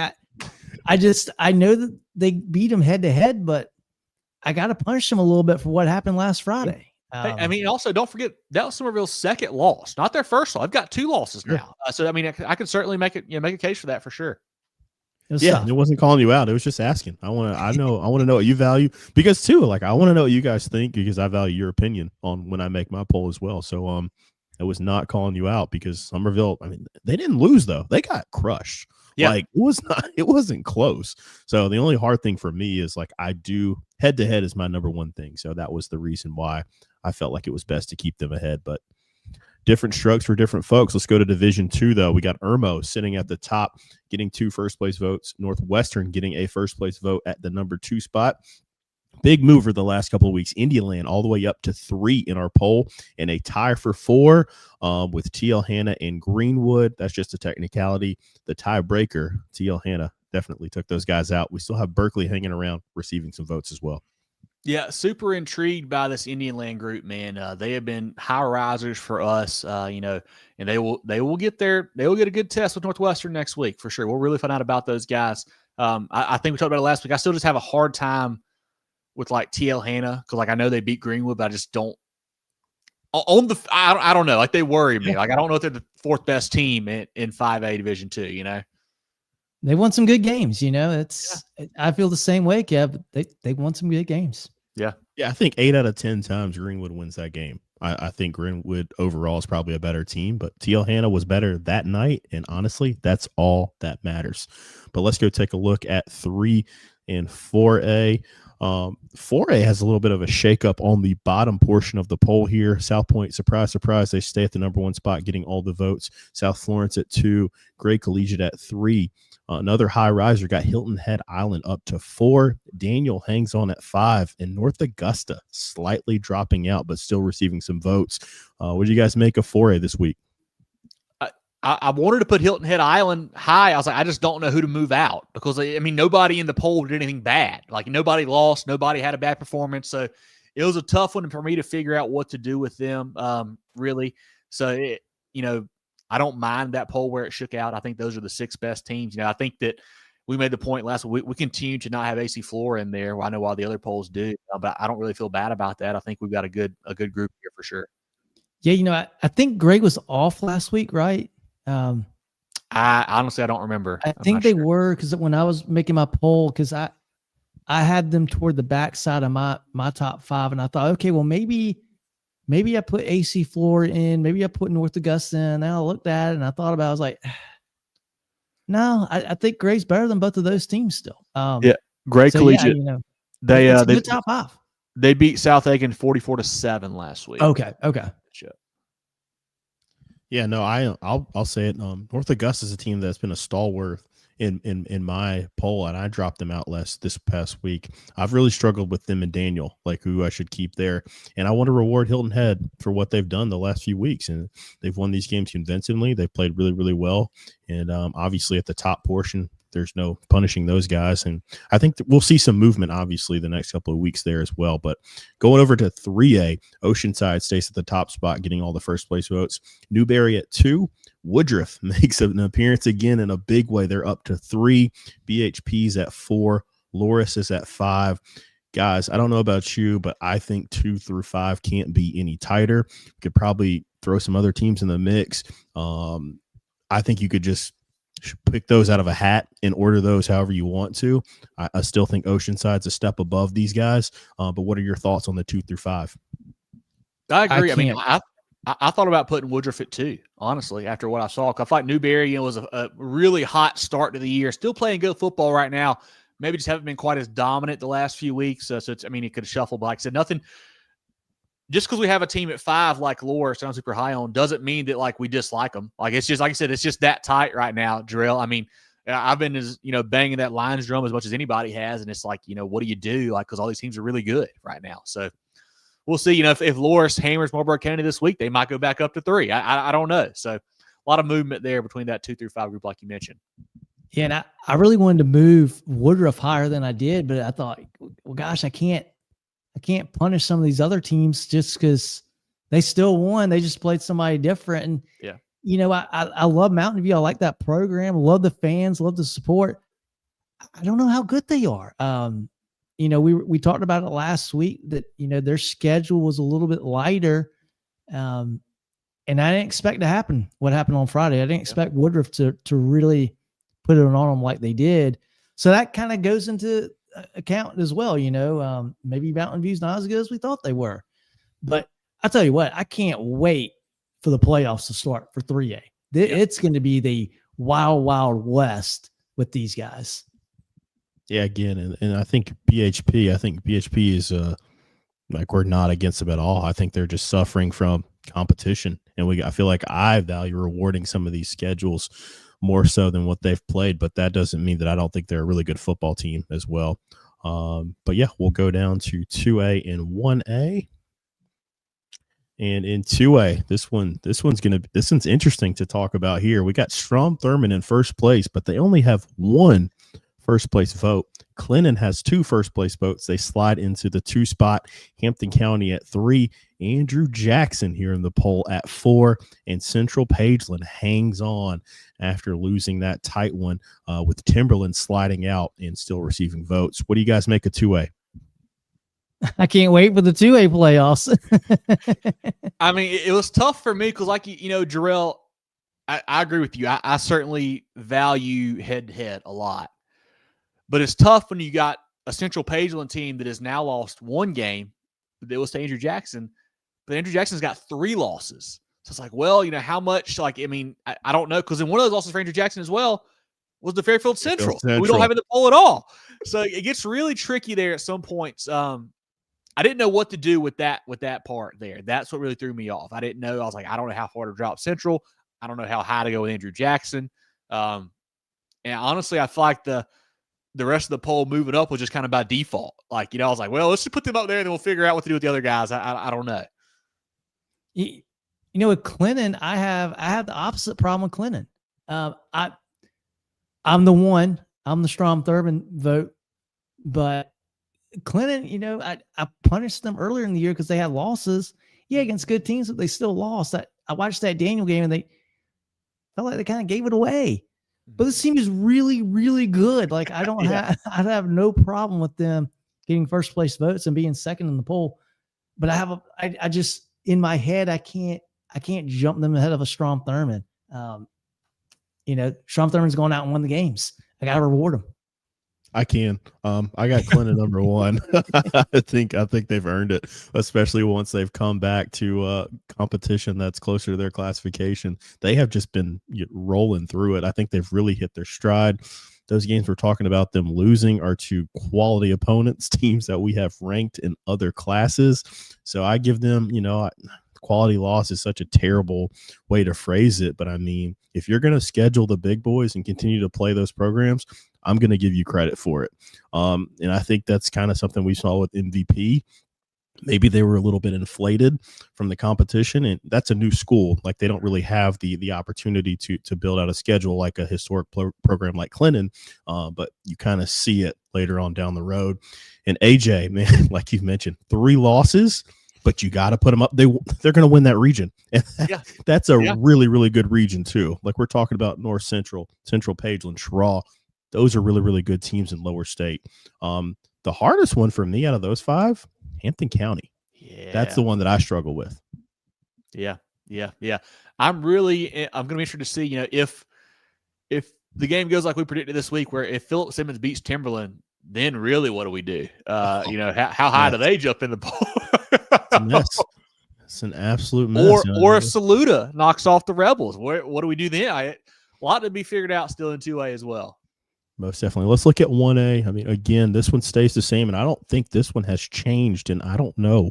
Speaker 2: I know that they beat them head to head, but I got to punish them a little bit for what happened last Friday.
Speaker 1: Also don't forget that was Somerville's second loss, not their first loss. I've got 2 losses now. So I could certainly make a case for that for sure.
Speaker 3: It wasn't calling you out. It was just asking. I want to know what you value, because too, like, I want to know what you guys think, because I value your opinion on when I make my poll as well. So, it was not calling you out, because Somerville, they didn't lose though. They got crushed. Yeah. Like, it wasn't close. So the only hard thing for me is, like, I do head to head is my number 1 thing. So that was the reason why I felt like it was best to keep them ahead, but different strokes for different folks. Let's go to Division II, though. We got Irmo sitting at the top, getting 2 first-place votes. Northwestern getting a first-place vote at the number 2 spot. Big mover the last couple of weeks. Indialand all the way up to 3 in our poll, and a tie for 4 with TL Hanna and Greenwood. That's just a technicality. The tiebreaker, TL Hanna, definitely took those guys out. We still have Berkeley hanging around, receiving some votes as well.
Speaker 1: Yeah, super intrigued by this Indian Land group, man. They have been high risers for us, and they will get there. They will get a good test with Northwestern next week for sure. We'll really find out about those guys. I think we talked about it last week. I still just have a hard time with like TL Hanna because like I know they beat Greenwood, but I just don't. I don't know. Like they worry me. Like I don't know if they're the 4th best team in 5A Division II.
Speaker 2: They won some good games. I feel the same way, Kev. They won some good games.
Speaker 3: Yeah, I think 8 out of 10 times Greenwood wins that game. I think Greenwood overall is probably a better team, but TL Hanna was better that night, and honestly, that's all that matters. But let's go take a look at 3 and 4A. 4A has a little bit of a shakeup on the bottom portion of the poll here. South Point, surprise, surprise, they stay at the number 1 spot, getting all the votes. South Florence at 2, Gray Collegiate at 3. Another high riser got Hilton Head Island up to 4. Daniel hangs on at 5, and North Augusta slightly dropping out, but still receiving some votes. What do you guys make of 4A this week?
Speaker 1: I wanted to put Hilton Head Island high. I was like, I just don't know who to move out because nobody in the poll did anything bad. Like nobody lost, nobody had a bad performance. So it was a tough one for me to figure out what to do with them, really. So I don't mind that poll where it shook out. I think those are the 6 best teams. I think that we made the point last week. We continue to not have AC Flora in there. I know why the other polls do, but I don't really feel bad about that. I think we've got a good group here for sure.
Speaker 2: Yeah, I think Greg was off last week, right?
Speaker 1: I honestly I don't remember.
Speaker 2: I think they were because when I was making my poll, because I had them toward the backside of my top 5, and I thought, okay, well maybe I put AC Flora in, maybe I put North Augusta in. And I looked at it and I thought about it. I was like, no, I think Gray's better than both of those teams still.
Speaker 1: Gray Collegiate.
Speaker 2: They top 5.
Speaker 1: They beat South Aiken 44-7 last week.
Speaker 2: Okay.
Speaker 3: Yeah, no, I'll say it. North Augusta is a team that's been a stalwart in my poll, and I dropped them out this past week. I've really struggled with them and Daniel, like who I should keep there. And I want to reward Hilton Head for what they've done the last few weeks. And they've won these games convincingly. They've played really, really well. And obviously at the top portion, there's no punishing those guys. And I think we'll see some movement, obviously, the next couple of weeks there as well. But going over to 3A, Oceanside stays at the top spot, getting all the first place votes. Newberry at 2. Woodruff makes an appearance again in a big way. They're up to 3. BHP's at 4. Loris is at 5. Guys, I don't know about you, but I think 2 through 5 can't be any tighter. We could probably throw some other teams in the mix. I think you could just pick those out of a hat and order those however you want to. I still think Oceanside's a step above these guys. But what are your thoughts on the 2 through 5?
Speaker 1: I agree. I thought about putting Woodruff at 2, honestly, after what I saw. I thought Newberry was a really hot start to the year. Still playing good football right now. Maybe just haven't been quite as dominant the last few weeks. So it's, it could shuffle. But like I said, nothing. Just because we have a team at 5 like Loris sounds super high on doesn't mean that like we dislike them. Like it's just like I said, it's just that tight right now, Jerel. I've been banging that Lions drum as much as anybody has, and it's like what do you do? Like because all these teams are really good right now. So we'll see. If Loris hammers Marlboro County this week, they might go back up to 3. I don't know. So a lot of movement there between that 2 through 5 group, like you mentioned.
Speaker 2: Yeah, and I really wanted to move Woodruff higher than I did, but I thought, well, gosh, I can't punish some of these other teams just because they still won. They just played somebody different. And, I love Mountain View. I like that program. Love the fans. Love the support. I don't know how good they are. We talked about it last week that, their schedule was a little bit lighter. And I didn't expect to happen what happened on Friday. I didn't expect Woodruff to really put it on them like they did. So that kind of goes into account as well. Maybe Mountain View's not as good as we thought they were, but I tell you what, I can't wait for the playoffs to start for 3A. It's going to be the wild west with these guys.
Speaker 3: Yeah, again, and I think BHP is like we're not against them at all. I think they're just suffering from competition And I feel like I value rewarding some of these schedules more so than what they've played, but that doesn't mean that I don't think they're a really good football team as well. But yeah, we'll go down to 2A and 1A. And in 2A, this one's interesting to talk about here. We got Strom Thurmond in first place, but they only have one first place vote. Clinton has 2 first place votes. They slide into the 2 spot. Hampton County at 3. Andrew Jackson here in the poll at 4. And Central Pageland hangs on after losing that tight one with Timberland sliding out and still receiving votes. What do you guys make of 2A?
Speaker 2: I can't wait for the 2A playoffs.
Speaker 1: I mean, it was tough for me because, like, Jerel, I agree with you. I certainly value head-to-head a lot. But it's tough when you got a Central Pageland team that has now lost 1 game. That was to Andrew Jackson. But Andrew Jackson's got 3 losses. So it's like, well, how much? Like, I mean, I don't know. Because in one of those losses for Andrew Jackson as well was the Fairfield Central. We don't have it in the poll at all. So it gets really tricky there at some points. I didn't know what to do with that part there. That's what really threw me off. I didn't know. I was like, I don't know how far to drop Central. I don't know how high to go with Andrew Jackson. And honestly, I feel like the rest of the poll moving up was just kind of by default. Like, I was like, well, let's just put them up there and then we'll figure out what to do with the other guys. I don't know.
Speaker 2: With Clinton, I have the opposite problem with Clinton. I'm the Strom Thurmond vote, but Clinton, I punished them earlier in the year because they had losses. Yeah, against good teams, but they still lost. I watched that Daniel game and they felt like they kind of gave it away. But this team is really, really good. Like, I'd have no problem with them getting first place votes and being second in the poll. But I just, in my head, I can't jump them ahead of a Strom Thurmond. Strom Thurmond's going out and won the games. I got to reward them.
Speaker 3: I can. I got Clinton number 1. I think they've earned it, especially once they've come back to competition that's closer to their classification. They have just been rolling through it. I think they've really hit their stride. Those games we're talking about them losing are to quality opponents, teams that we have ranked in other classes. So I give them, quality loss is such a terrible way to phrase it. But I mean, if you're going to schedule the big boys and continue to play those programs, I'm going to give you credit for it. And I think that's kind of something we saw with MVP. Maybe they were a little bit inflated from the competition, and that's a new school. Like, they don't really have the opportunity to build out a schedule like a historic program like Clinton, but you kind of see it later on down the road. And AJ, man, like you've mentioned, 3 losses, but you got to put them up. They're going to win that region. And that's a really, really good region too. Like, we're talking about North Central, Central Pageland, Schraw. Those are really, really good teams in Lower State. The hardest one for me out of those 5, Hampton County. Yeah. That's the one that I struggle with.
Speaker 1: Yeah. I'm going to be interested to see, if the game goes like we predicted this week, where if Philip Simmons beats Timberland, then really what do we do? How high do they jump in the poll?
Speaker 3: It's a mess. It's an absolute mess.
Speaker 1: Or if Saluda knocks off the Rebels, what do we do then? A lot to be figured out still in 2A as well.
Speaker 3: Most definitely. Let's look at 1A. I mean, again, this one stays the same, and I don't think this one has changed in, I don't know,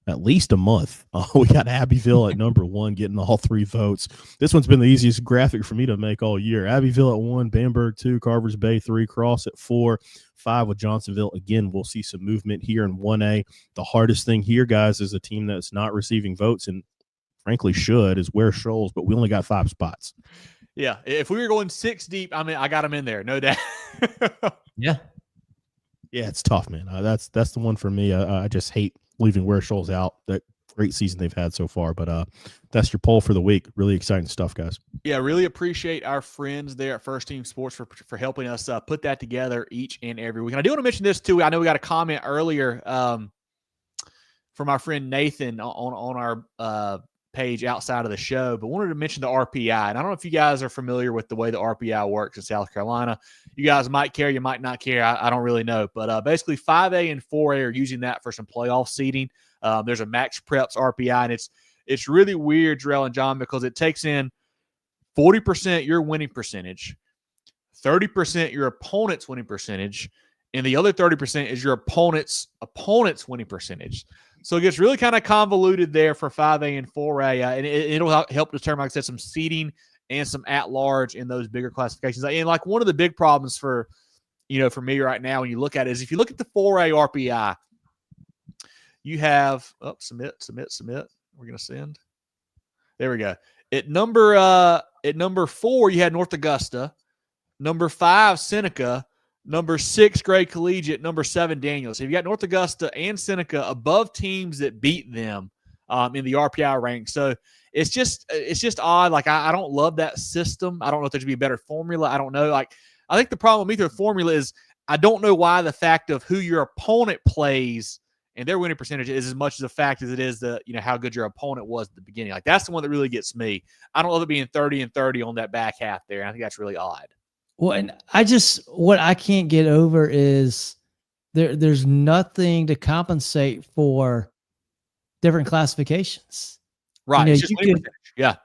Speaker 3: at least a month. We got Abbeville at number 1 getting all 3 votes. This one's been the easiest graphic for me to make all year. Abbeville at 1, Bamberg 2, Carvers Bay 3, Cross at 4, 5 with Johnsonville. Again, we'll see some movement here in 1A. The hardest thing here, guys, is a team that's not receiving votes and frankly should, is Ware Shoals, but we only got 5 spots.
Speaker 1: Yeah, if we were going 6 deep, I mean, I got them in there, no doubt.
Speaker 2: Yeah,
Speaker 3: it's tough, man. That's the one for me. I just hate leaving Ware Shoals out. That great season they've had so far, but that's your poll for the week. Really exciting stuff, guys. Yeah,
Speaker 1: really appreciate our friends there at First Team Sports for helping us put that together each and every week. And I do want to mention this too. I know we got a comment earlier from our friend Nathan on our page outside of the show, but wanted to mention the RPI. And I don't know if you guys are familiar with the way the RPI works in South Carolina. You guys might care, you might not care. I don't really know. But basically 5A and 4A are using that for some playoff seeding. There's a max preps RPI, and it's really weird, Jerel and John, because it takes in 40% your winning percentage, 30% your opponent's winning percentage, and the other 30% is your opponent's winning percentage. So it gets really kind of convoluted there for 5A and 4A, and it'll help determine, like I said, some seeding and some at-large in those bigger classifications. And like one of the big problems for me right now when you look at it is if you look at the 4A RPI, you have submit. We're gonna send. There we go. At number 4, you had North Augusta. Number 5, Seneca. Number 6, Gray Collegiate. Number 7, Daniels. So you've got North Augusta and Seneca above teams that beat them in the RPI rank. So it's just odd. Like I don't love that system. I don't know if there should be a better formula. I don't know. Like I think the problem with the formula is I don't know why the fact of who your opponent plays and their winning percentage is as much as the fact as it is how good your opponent was at the beginning. Like that's the one that really gets me. I don't love it being 30-30 on that back half there. I think that's really odd.
Speaker 2: Well, and what I can't get over is there's nothing to compensate for different classifications.
Speaker 1: Right. It's just yeah.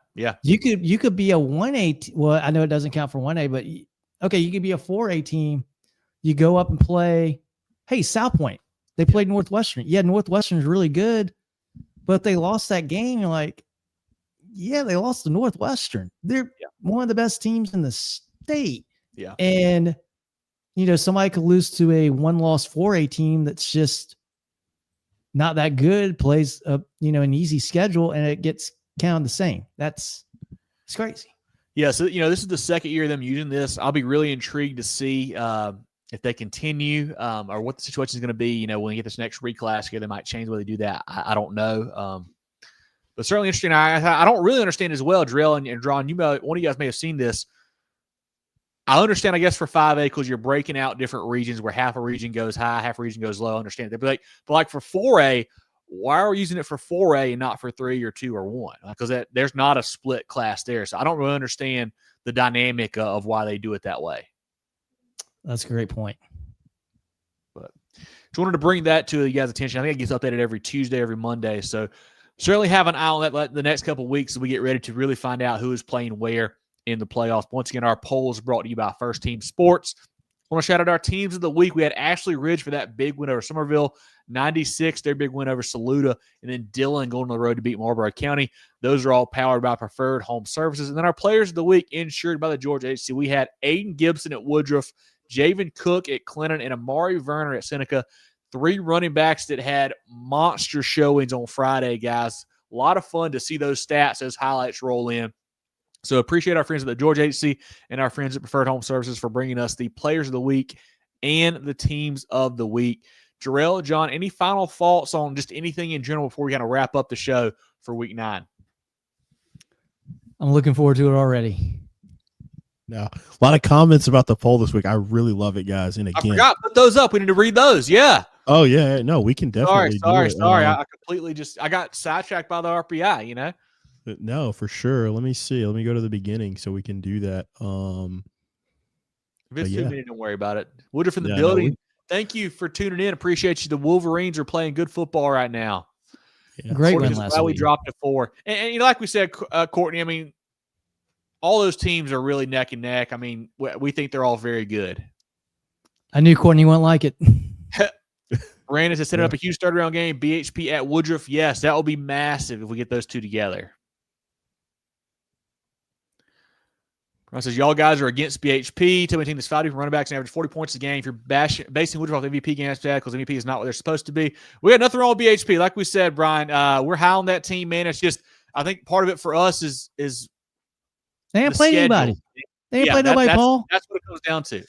Speaker 2: You could be a 1A. Well, I know it doesn't count for 1A, but okay, you could be a 4A team. You go up and play. Hey, South Point. They played Northwestern. Yeah, Northwestern's really good, but they lost that game. You're like, yeah, they lost to Northwestern. They're one of the best teams in the state.
Speaker 1: Yeah.
Speaker 2: And, somebody could lose to a 1-loss 4A team that's just not that good, plays an easy schedule, and it gets counted the same. It's crazy.
Speaker 1: Yeah. So, this is the second year of them using this. I'll be really intrigued to see if they continue or what the situation is going to be. When we get this next reclass here, they might change the way they do that. I don't know. But certainly interesting. I don't really understand as well, Jerel and John, one of you guys may have seen this. I understand, I guess, for 5A because you're breaking out different regions where half a region goes high, half a region goes low. I understand that. But like for 4A, why are we using it for 4A and not for 3 or 2 or 1? Because there's not a split class there. So I don't really understand the dynamic of why they do it that way.
Speaker 2: That's a great point.
Speaker 1: But just wanted to bring that to you guys' attention. I think it gets updated every Tuesday, every Monday. So certainly have an eye on that the next couple of weeks as we get ready to really find out who is playing where in the playoffs. Once again, our poll is brought to you by First Team Sports. I want to shout out our teams of the week. We had Ashley Ridge for that big win over Somerville, 96, their big win over Saluda, and then Dillon going on the road to beat Marlborough County. Those are all powered by Preferred Home Services. And then our players of the week insured by the Georgia HC. We had Aiden Gibson at Woodruff, Javen Cook at Clinton, and Amari Verner at Seneca. 3 running backs that had monster showings on Friday, guys. A lot of fun to see those stats, those highlights roll in. So appreciate our friends at the Georgia HC and our friends at Preferred Home Services for bringing us the players of the week and the teams of the week. Jerel, John, any final thoughts on just anything in general before we kind of wrap up the show for week 9?
Speaker 2: I'm looking forward to it already.
Speaker 3: Now, a lot of comments about the poll this week. I really love it, guys. And again,
Speaker 1: I forgot, put those up. We need to read those. Yeah.
Speaker 3: Oh yeah. No, we can definitely.
Speaker 1: Sorry. I completely I got sidetracked by the RPI,
Speaker 3: No, for sure. Let me see. Let me go to the beginning so we can do that.
Speaker 1: If it's 2 minutes, don't worry about it. Woodruff in the building.
Speaker 3: No,
Speaker 1: Thank you for tuning in. Appreciate you. The Wolverines are playing good football right now.
Speaker 3: Yeah.
Speaker 2: Great win last week.
Speaker 1: We dropped it 4. And like we said, Courtney, I mean, all those teams are really neck and neck. I mean, we think they're all very good.
Speaker 2: I knew Courtney wouldn't like it.
Speaker 1: Brandon has set up a huge third round game. BHP at Woodruff. Yes, that will be massive if we get those two together. Ron says, y'all guys are against BHP. Tell me a team that's 5 different running backs and average 40 points a game. If you're basing Woodruff off MVP games, because MVP is not what they're supposed to be. We got nothing wrong with BHP. Like we said, Brian, we're high on that team, man. It's just, I think part of it for us is
Speaker 2: they ain't played anybody. They ain't played nobody, Paul.
Speaker 1: That's what it comes down to.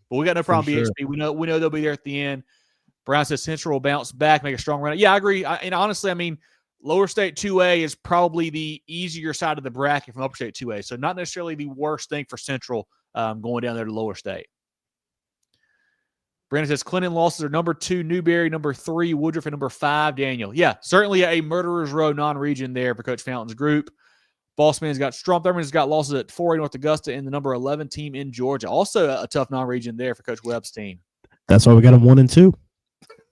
Speaker 1: But we got no problem with BHP. We know they'll be there at the end. Brian says Central will bounce back, make a strong run. Yeah, I agree. And honestly, I mean, Lower State 2A is probably the easier side of the bracket from Upper State 2A. So not necessarily the worst thing for Central going down there to Lower State. Brandon says Clinton losses are number 2, Newberry, number 3, Woodruff, and number 5, Daniel. Yeah, certainly a murderer's row non-region there for Coach Fountain's group. Bossman's got Strom Thurman's got losses at 4A North Augusta and the number 11 team in Georgia. Also a tough non-region there for Coach Webb's team.
Speaker 3: That's why we got them 1 and 2.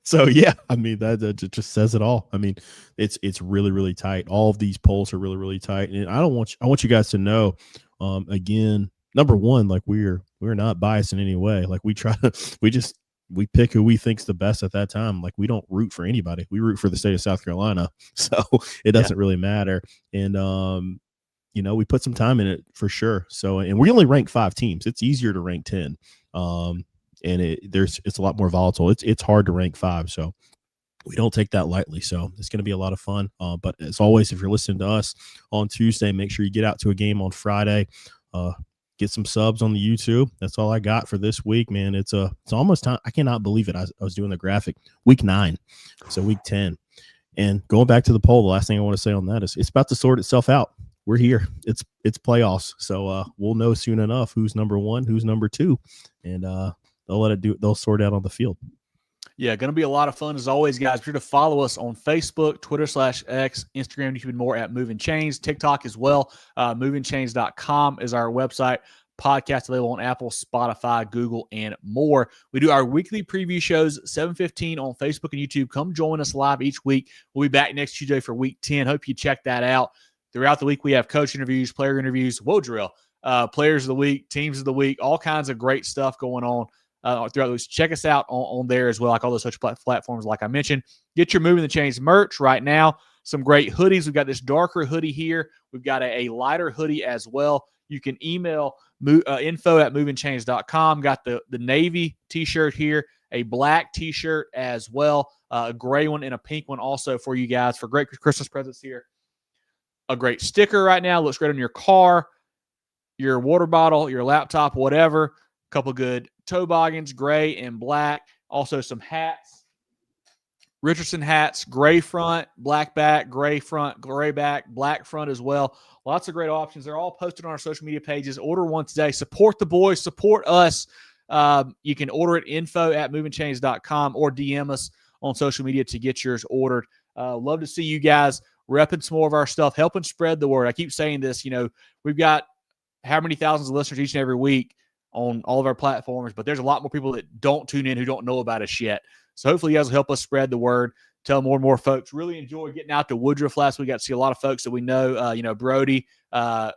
Speaker 3: So yeah, I mean that just says it all. I mean, it's really, really tight. All of these polls are really, really tight, and I want you guys to know, again, number one, like we're not biased in any way. Like we just we pick who we think's the best at that time. Like, we don't root for anybody. We root for the state of South Carolina. So it doesn't really matter. And, we put some time in it for sure. So, and we only rank 5 teams. It's easier to rank 10. And it's a lot more volatile. It's hard to rank 5. So we don't take that lightly. So it's going to be a lot of fun. But as always, if you're listening to us on Tuesday, make sure you get out to a game on Friday. Get some subs on the YouTube. That's all I got for this week, man. It's almost time. I cannot believe it. I was doing the graphic week 9. So week 10. And going back to the poll, the last thing I want to say on that is it's about to sort itself out. We're here. It's playoffs. So we'll know soon enough who's number 1, who's number 2. And they'll sort out on the field.
Speaker 1: Yeah, going to be a lot of fun as always, guys. Be sure to follow us on Facebook, Twitter /X, Instagram, YouTube, and more at Movin Chains, TikTok as well. MovinChains.com is our website. Podcast available on Apple, Spotify, Google, and more. We do our weekly preview shows, 7:15 on Facebook and YouTube. Come join us live each week. We'll be back next Tuesday for week 10. Hope you check that out. Throughout the week, we have coach interviews, player interviews, Jerel, players of the week, teams of the week, all kinds of great stuff going on. Throughout those, check us out on there as well, like all those social platforms, like I mentioned. Get your Movin The Chains merch right now. Some great hoodies. We've got this darker hoodie here. We've got a lighter hoodie as well. You can email info@movinchains.com. Got the navy t-shirt here, a black t-shirt as well, a gray one and a pink one also for you guys for great Christmas presents here. A great sticker right now. Looks great on your car, your water bottle, your laptop, whatever. Couple good toboggans, gray and black. Also some hats. Richardson hats, gray front, black back, gray front, gray back, black front as well. Lots of great options. They're all posted on our social media pages. Order one today. Support the boys. Support us. You can order it info@movinchains.com or DM us on social media to get yours ordered. Love to see you guys repping some more of our stuff, helping spread the word. I keep saying this, we've got how many thousands of listeners each and every week on all of our platforms, but there's a lot more people that don't tune in who don't know about us yet. So hopefully you guys will help us spread the word, tell more and more folks. Really enjoyed getting out to Woodruff last week. Got to see a lot of folks that we know, Brody,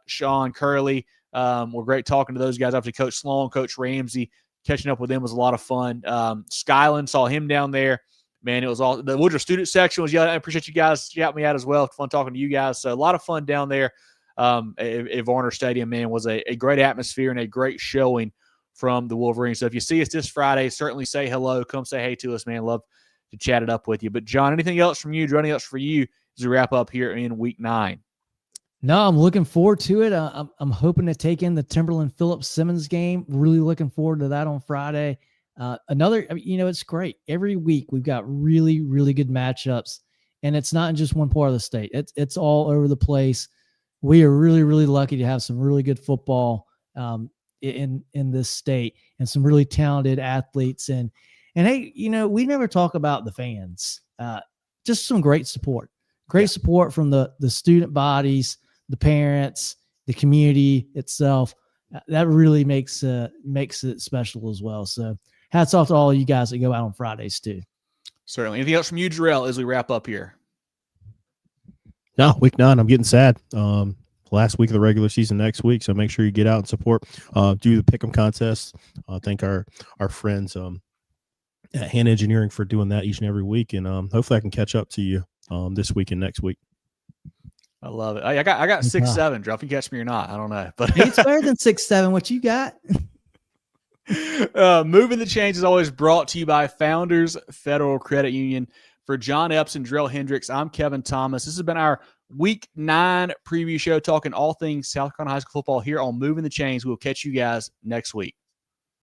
Speaker 1: Sean, Curley. We're great talking to those guys. Obviously, Coach Sloan, Coach Ramsey, catching up with them was a lot of fun. Skyland, saw him down there. Man, it was all – the Woodruff student section was – I appreciate you guys shouting me out as well. Fun talking to you guys. So a lot of fun down there. At Varner Stadium, man, was a great atmosphere and a great showing from the Wolverines. So if you see us this Friday, certainly say hello. Come say hey to us, man. Love to chat it up with you. But, John, anything else from you? Anything else for you as we wrap up here in week 9?
Speaker 2: No, I'm looking forward to it. I'm hoping to take in the Timberland Phillips Simmons game. Really looking forward to that on Friday. It's great. Every week we've got really, really good matchups, and it's not in just one part of the state. It's all over the place. We are really, really lucky to have some really good football in this state and some really talented athletes. And hey, we never talk about the fans. Just some great support. Support from the student bodies, the parents, the community itself. That really makes it special as well. So hats off to all of you guys that go out on Fridays too.
Speaker 1: Certainly. Anything else from you, Jerel, as we wrap up here?
Speaker 3: No, week 9, I'm getting sad. Last week of the regular season next week, so make sure you get out and support. Do the pick'em contest. Thank our friends at Hand Engineering for doing that each and every week, and hopefully I can catch up to you this week and next week.
Speaker 1: I love it. I got 6'7", Drew. If you catch me or not, I don't know, but
Speaker 2: it's better than 6'7". What you got?
Speaker 1: Movin The Chains is always brought to you by Founders Federal Credit Union. For John Epps and Jerel Hendricks, I'm Kevin Thomas. This has been our Week 9 preview show, talking all things South Carolina high school football here on Movin The Chains. We'll catch you guys next week.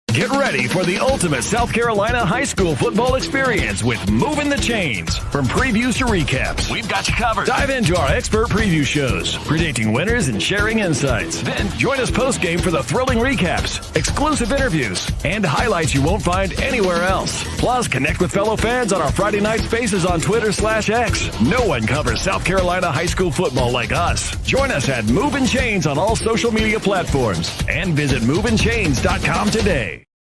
Speaker 8: Get ready for the ultimate South Carolina high school football experience with Movin The Chains. From previews to recaps, we've got you covered. Dive into our expert preview shows, predicting winners and sharing insights. Then join us post-game for the thrilling recaps, exclusive interviews, and highlights you won't find anywhere else. Plus, connect with fellow fans on our Friday night spaces on Twitter/X. No one covers South Carolina high school football like us. Join us at Movin Chains on all social media platforms and visit movinchains.com today.